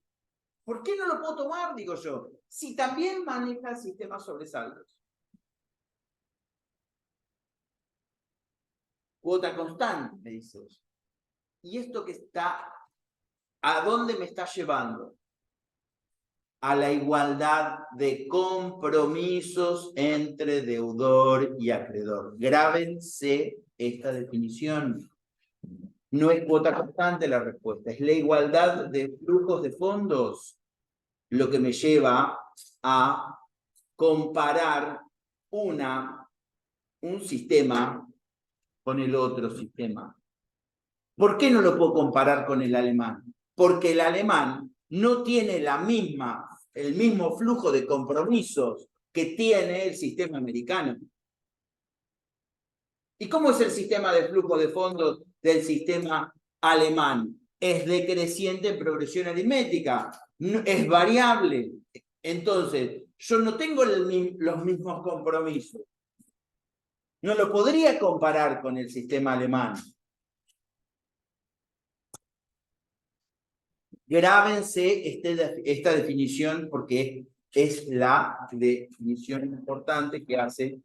¿Por qué no lo puedo tomar, digo yo? Si también maneja el sistema sobresaltos. Cuota constante, me dices. ¿Y esto que está, a dónde me está llevando? A la igualdad de compromisos entre deudor y acreedor. Grábense esta definición. No es cuota constante la respuesta, es la igualdad de flujos de fondos lo que me lleva a comparar un sistema con el otro sistema. ¿Por qué no lo puedo comparar con el alemán? Porque el alemán no tiene el mismo flujo de compromisos que tiene el sistema americano. ¿Y cómo es el sistema de flujo de fondos del sistema alemán? Es decreciente en progresión aritmética, es variable. Entonces, yo no tengo los mismos compromisos. No lo podría comparar con el sistema alemán. Grábense esta definición porque es la definición importante que hace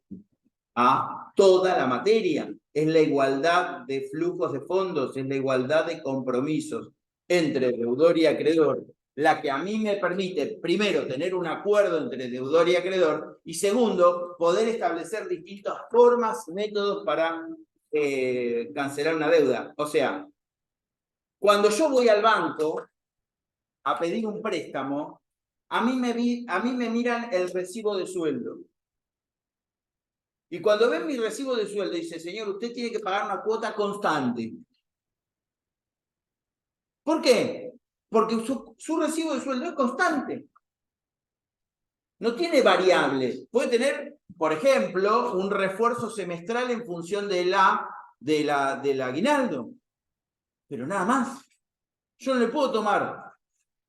a toda la materia. Es la igualdad de flujos de fondos, es la igualdad de compromisos entre deudor y acreedor, la que a mí me permite, primero, tener un acuerdo entre deudor y acreedor, y segundo, poder establecer distintas formas, métodos para cancelar una deuda. O sea, cuando yo voy al banco a pedir un préstamo, a mí me miran el recibo de sueldo. Y cuando ven mi recibo de sueldo, dice, señor, usted tiene que pagar una cuota constante. ¿Por qué? Porque su recibo de sueldo es constante. No tiene variables. Puede tener, por ejemplo, un refuerzo semestral en función del aguinaldo. Pero nada más. Yo no le puedo tomar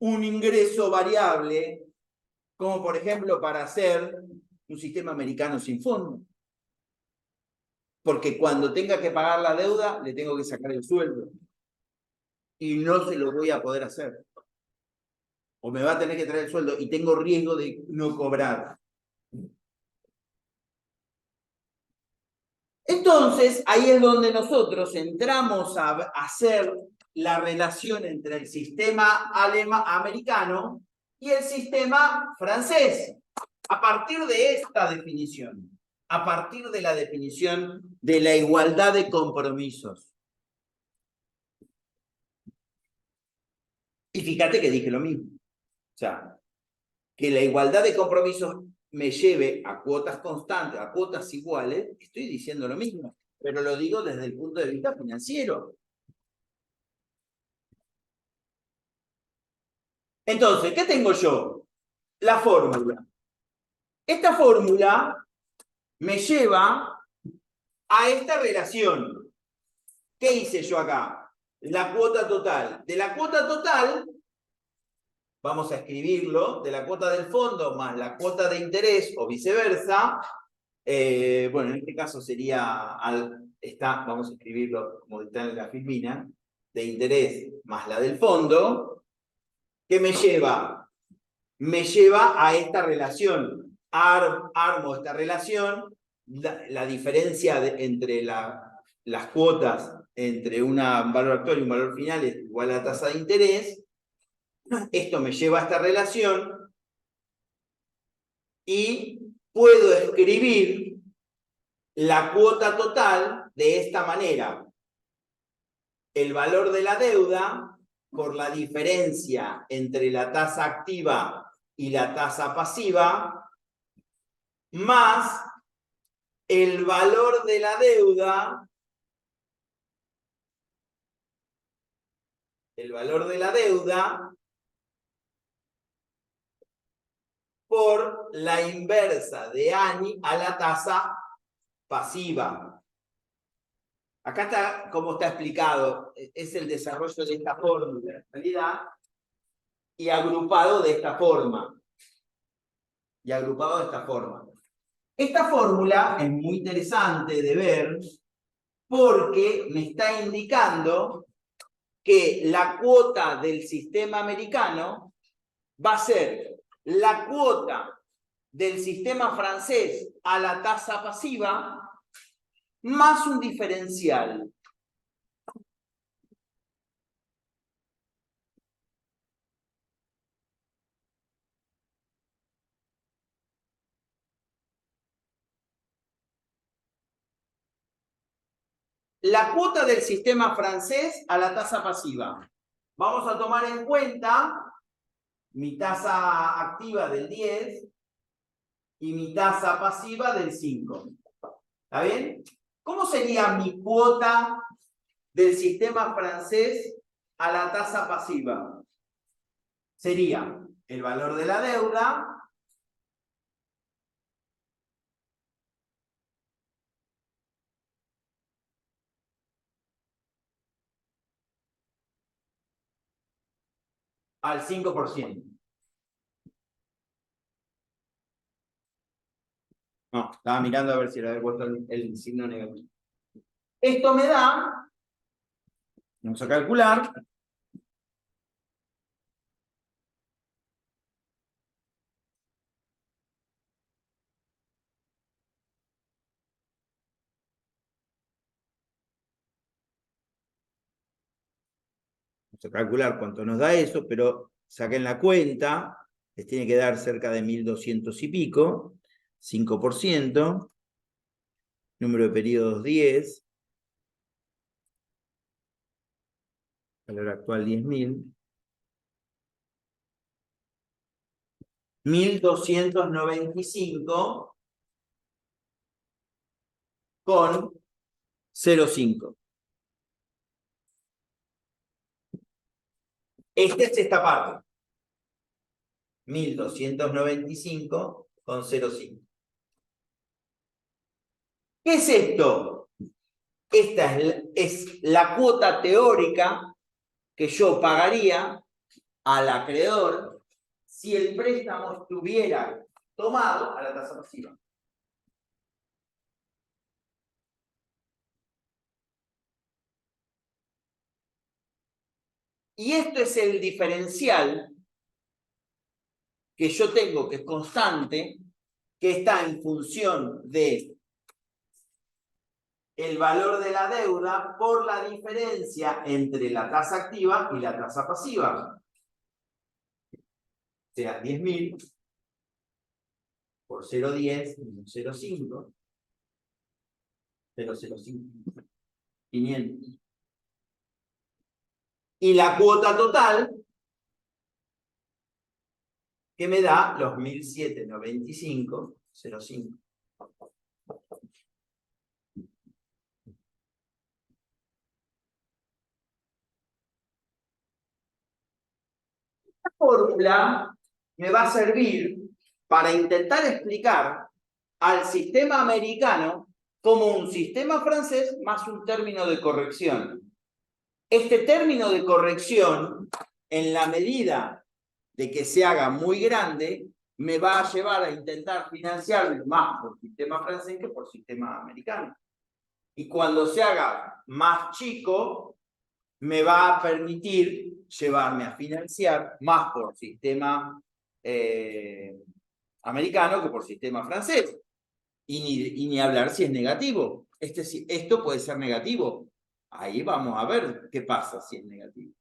un ingreso variable, como por ejemplo para hacer un sistema americano sin fondo. Porque cuando tenga que pagar la deuda, le tengo que sacar el sueldo. Y no se lo voy a poder hacer. O me va a tener que traer el sueldo y tengo riesgo de no cobrar. Entonces, ahí es donde nosotros entramos a hacer la relación entre el sistema americano y el sistema francés, a partir de esta definición, a partir de la definición de la igualdad de compromisos. Y fíjate que dije lo mismo. O sea, que la igualdad de compromisos me lleve a cuotas constantes, a cuotas iguales, estoy diciendo lo mismo, pero lo digo desde el punto de vista financiero. Entonces, ¿qué tengo yo? La fórmula. Esta fórmula me lleva a esta relación. ¿Qué hice yo acá? La cuota total. De la cuota total, vamos a escribirlo, de la cuota del fondo más la cuota de interés o viceversa. Bueno, en este caso sería, vamos a escribirlo como está en la filmina, de interés más la del fondo. ¿Qué me lleva? Me lleva a esta relación. Armo esta relación, la diferencia entre las cuotas entre un valor actual y un valor final es igual a la tasa de interés. Esto me lleva a esta relación y puedo escribir la cuota total de esta manera. El valor de la deuda por la diferencia entre la tasa activa y la tasa pasiva, más el valor de la deuda, por la inversa de ANI a la tasa pasiva. Acá está cómo está explicado, es el desarrollo de esta fórmula en realidad, y agrupado de esta forma. Esta fórmula es muy interesante de ver porque me está indicando que la cuota del sistema americano va a ser la cuota del sistema francés a la tasa pasiva más un diferencial. La cuota del sistema francés a la tasa pasiva. Vamos a tomar en cuenta mi tasa activa del 10 y mi tasa pasiva del 5. ¿Está bien? ¿Cómo sería mi cuota del sistema francés a la tasa pasiva? Sería el valor de la deuda al 5%. No, estaba mirando a ver si le había puesto el signo negativo. Esto me da, vamos a calcular, cuánto nos da eso, pero saquen la cuenta, les tiene que dar cerca de 1.200 y pico, 5%, número de periodos 10, valor actual 10.000, 1.295 con 0,5. Esta es esta parte. 1.295 con 0,5. ¿Qué es esto? Esta es la cuota teórica que yo pagaría al acreedor si el préstamo estuviera tomado a la tasa pasiva. Y esto es el diferencial que yo tengo, que es constante, que está en función de el valor de la deuda por la diferencia entre la tasa activa y la tasa pasiva. O sea, 10.000 por 0,10 menos 0,5, 0,05, 500. Y la cuota total, que me da los 1.795,05. Esta fórmula me va a servir para intentar explicar al sistema americano como un sistema francés más un término de corrección. Este término de corrección, en la medida de que se haga muy grande, me va a llevar a intentar financiar más por sistema francés que por sistema americano. Y cuando se haga más chico, me va a permitir llevarme a financiar más por sistema americano que por sistema francés. Y ni hablar si es negativo. Esto puede ser negativo. Ahí vamos a ver qué pasa si es negativo.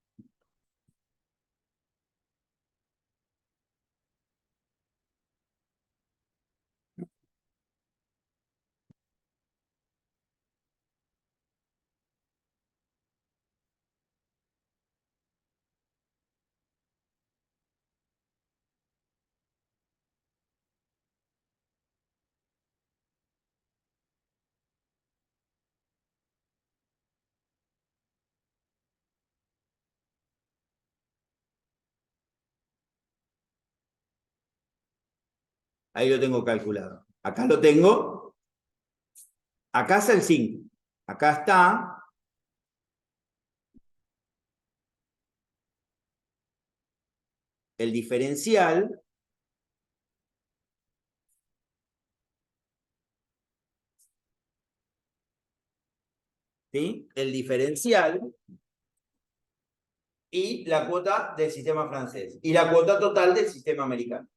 Ahí lo tengo calculado. Acá lo tengo. Acá está el 5. Acá está el diferencial. ¿Sí? El diferencial y la cuota del sistema francés. Y la cuota total del sistema americano.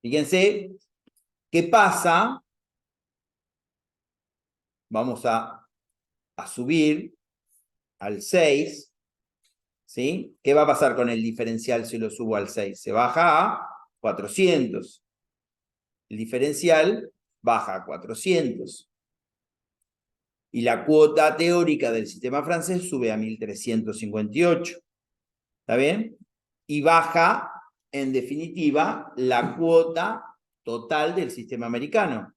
Fíjense qué pasa. Vamos a subir al 6. ¿Sí? ¿Qué va a pasar con el diferencial si lo subo al 6? Se baja a 400. El diferencial baja a 400. Y la cuota teórica del sistema francés sube a 1358. ¿Está bien? Y baja, en definitiva, la cuota total del sistema americano.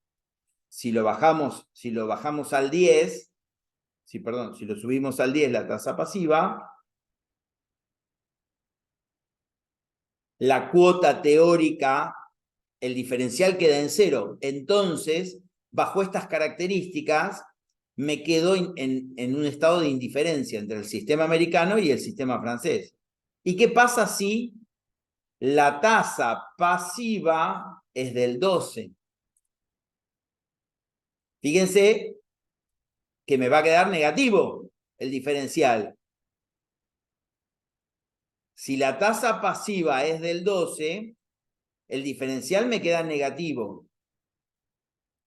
Si lo bajamos al 10, si lo subimos al 10 la tasa pasiva, la cuota teórica, el diferencial queda en 0. Entonces, bajo estas características, me quedo en un estado de indiferencia entre el sistema americano y el sistema francés. ¿Y qué pasa si la tasa pasiva es del 12? Fíjense que me va a quedar negativo el diferencial. Si la tasa pasiva es del 12, el diferencial me queda negativo.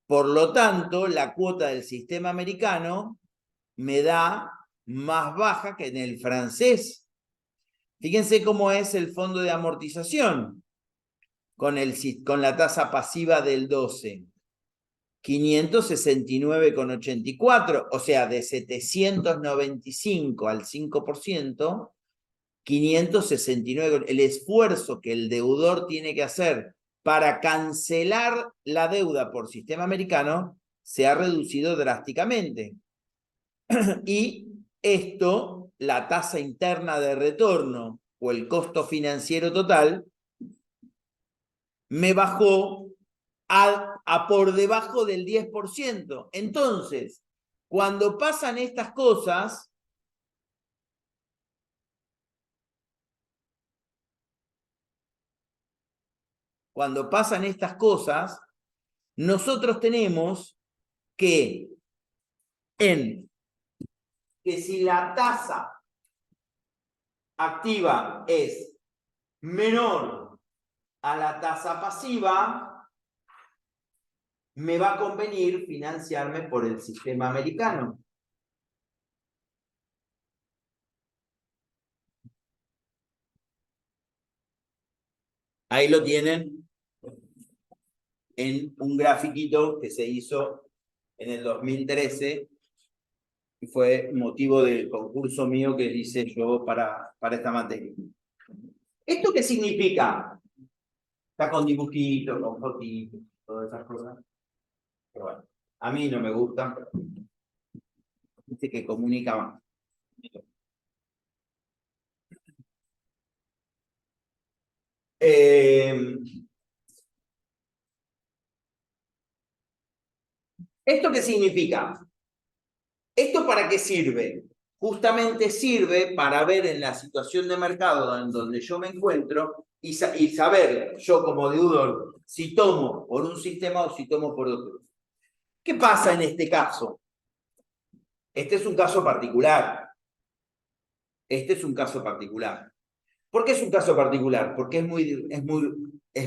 Por lo tanto, la cuota del sistema americano me da más baja que en el francés. Fíjense cómo es el fondo de amortización con la tasa pasiva del 12. 569,84, o sea, de 795 al 5%, 569, el esfuerzo que el deudor tiene que hacer para cancelar la deuda por sistema americano se ha reducido drásticamente. Y esto, la tasa interna de retorno o el costo financiero total, me bajó a por debajo del 10%. Entonces, cuando pasan estas cosas, nosotros tenemos que si la tasa activa es menor a la tasa pasiva, me va a convenir financiarme por el sistema americano. Ahí lo tienen en un grafiquito que se hizo en el 2013 y fue motivo del concurso mío que hice yo para esta materia. ¿Esto qué significa? Está con dibujitos, con fotitos, todas esas cosas. Pero bueno, a mí no me gusta. Dice que comunica más. ¿Esto qué significa? ¿Esto para qué sirve? Justamente sirve para ver en la situación de mercado en donde yo me encuentro y saber, yo como deudor, si tomo por un sistema o si tomo por otro. ¿Qué pasa en este caso? Este es un caso particular. Este es un caso particular. ¿Por qué es un caso particular? Porque es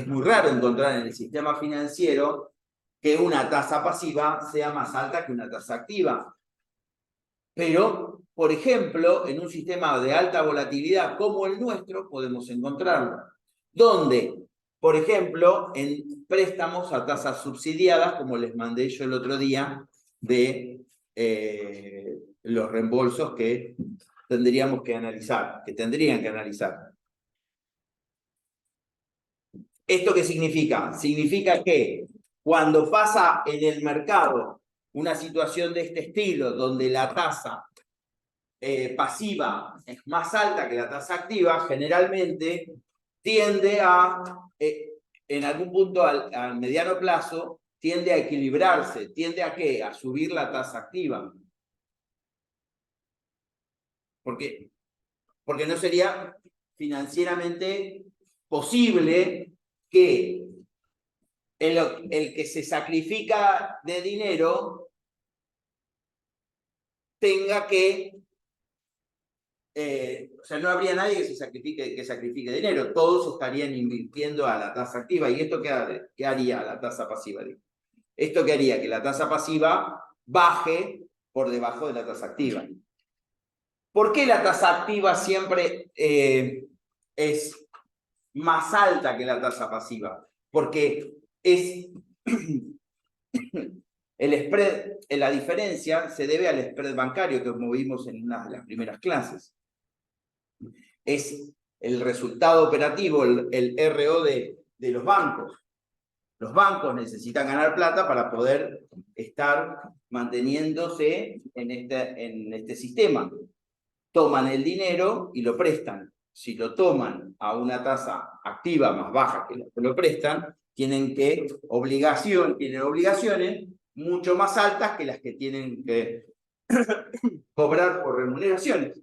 muy raro encontrar en el sistema financiero que una tasa pasiva sea más alta que una tasa activa. Pero, por ejemplo, en un sistema de alta volatilidad como el nuestro, podemos encontrarlo. Donde, por ejemplo, en préstamos a tasas subsidiadas, como les mandé yo el otro día, de los reembolsos que tendríamos que analizar, que tendrían que analizar. ¿Esto qué significa? Significa que cuando pasa en el mercado una situación de este estilo, donde la tasa pasiva es más alta que la tasa activa, generalmente tiende a, en algún punto al mediano plazo, tiende a equilibrarse. ¿Tiende a qué? A subir la tasa activa. ¿Por qué? Porque no sería financieramente posible que el que se sacrifica de dinero tenga que o sea, no habría nadie que sacrifique dinero, todos estarían invirtiendo a la tasa activa. ¿Y esto qué haría la tasa pasiva? Esto qué haría que la tasa pasiva baje por debajo de la tasa activa. ¿Por qué la tasa activa siempre es más alta que la tasa pasiva? Porque es el spread, la diferencia se debe al spread bancario que vimos en una de las primeras clases. Es el resultado operativo, el RO de los bancos. Los bancos necesitan ganar plata para poder estar manteniéndose en este sistema. Toman el dinero y lo prestan. Si lo toman a una tasa activa más baja que lo prestan, tienen obligaciones mucho más altas que las que tienen que cobrar por remuneraciones.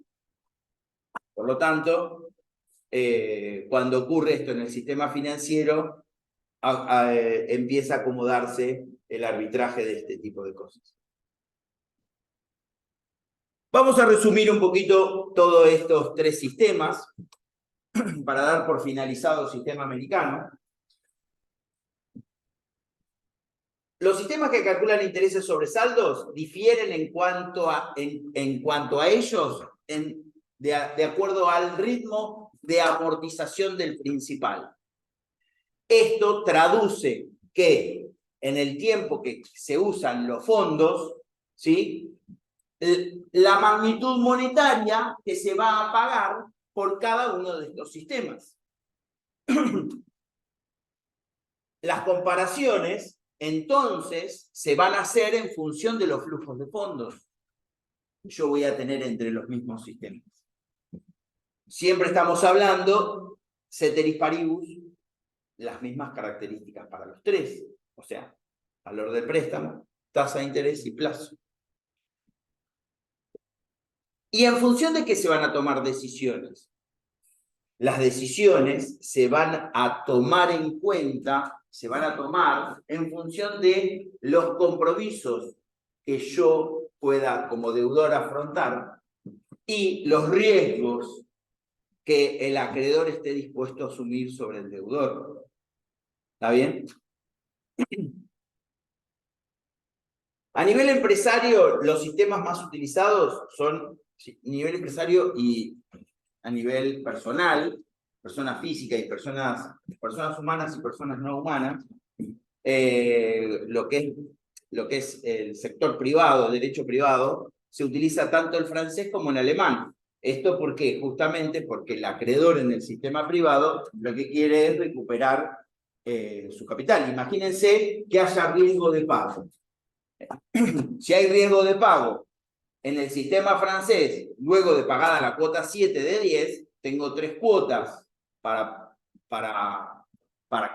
Por lo tanto, cuando ocurre esto en el sistema financiero, empieza a acomodarse el arbitraje de este tipo de cosas. Vamos a resumir un poquito todos estos tres sistemas para dar por finalizado el sistema americano. Los sistemas que calculan intereses sobre saldos difieren en cuanto a ellos de acuerdo al ritmo de amortización del principal. Esto traduce que en el tiempo que se usan los fondos, ¿sí?, la magnitud monetaria que se va a pagar por cada uno de estos sistemas. Las comparaciones, entonces, se van a hacer en función de los flujos de fondos que yo voy a tener entre los mismos sistemas. Siempre estamos hablando, ceteris paribus, las mismas características para los tres. O sea, valor del préstamo, tasa de interés y plazo. ¿Y en función de qué se van a tomar decisiones? Las decisiones se van a tomar en cuenta, se van a tomar en función de los compromisos que yo pueda como deudor afrontar y los riesgos que el acreedor esté dispuesto a asumir sobre el deudor. ¿Está bien? A nivel empresario, los sistemas más utilizados son nivel empresario y a nivel personal, personas físicas y personas humanas y personas no humanas, lo que es el sector privado, derecho privado, se utiliza tanto el francés como el alemán. ¿Esto por qué? Justamente porque el acreedor en el sistema privado lo que quiere es recuperar su capital. Imagínense que haya riesgo de pago. Si hay riesgo de pago en el sistema francés, luego de pagada la cuota 7 de 10, tengo 3 cuotas para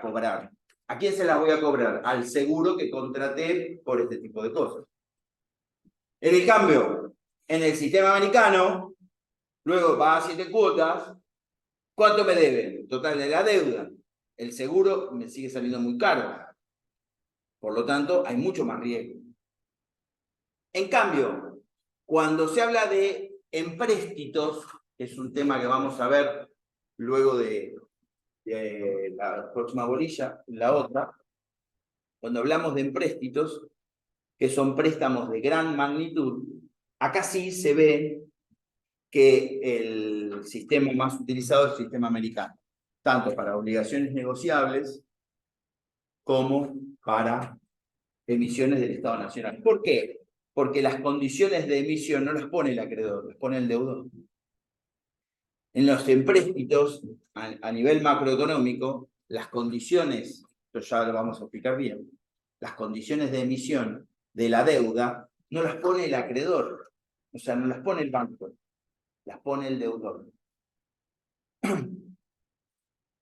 cobrar. ¿A quién se las voy a cobrar? Al seguro que contraté por este tipo de cosas. En el cambio, en el sistema americano, luego va a 7 cuotas, ¿cuánto me deben? Total de la deuda. El seguro me sigue saliendo muy caro. Por lo tanto, hay mucho más riesgo. En cambio, cuando se habla de empréstitos, que es un tema que vamos a ver luego de la próxima bolilla, la otra, cuando hablamos de empréstitos, que son préstamos de gran magnitud, acá sí se ve que el sistema más utilizado es el sistema americano, tanto para obligaciones negociables como para emisiones del Estado Nacional. ¿Por qué? Porque las condiciones de emisión no las pone el acreedor, las pone el deudor. En los empréstitos, a nivel macroeconómico, las condiciones, esto ya lo vamos a explicar bien, las condiciones de emisión de la deuda no las pone el acreedor, o sea, no las pone el banco, las pone el deudor.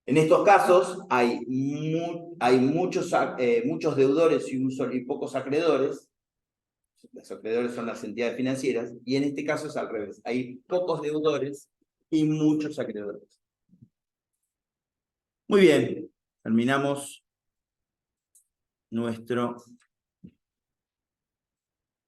En estos casos hay muchos deudores y pocos acreedores. Los acreedores son las entidades financieras, y en este caso es al revés. Hay pocos deudores y muchos acreedores. Muy bien, terminamos nuestro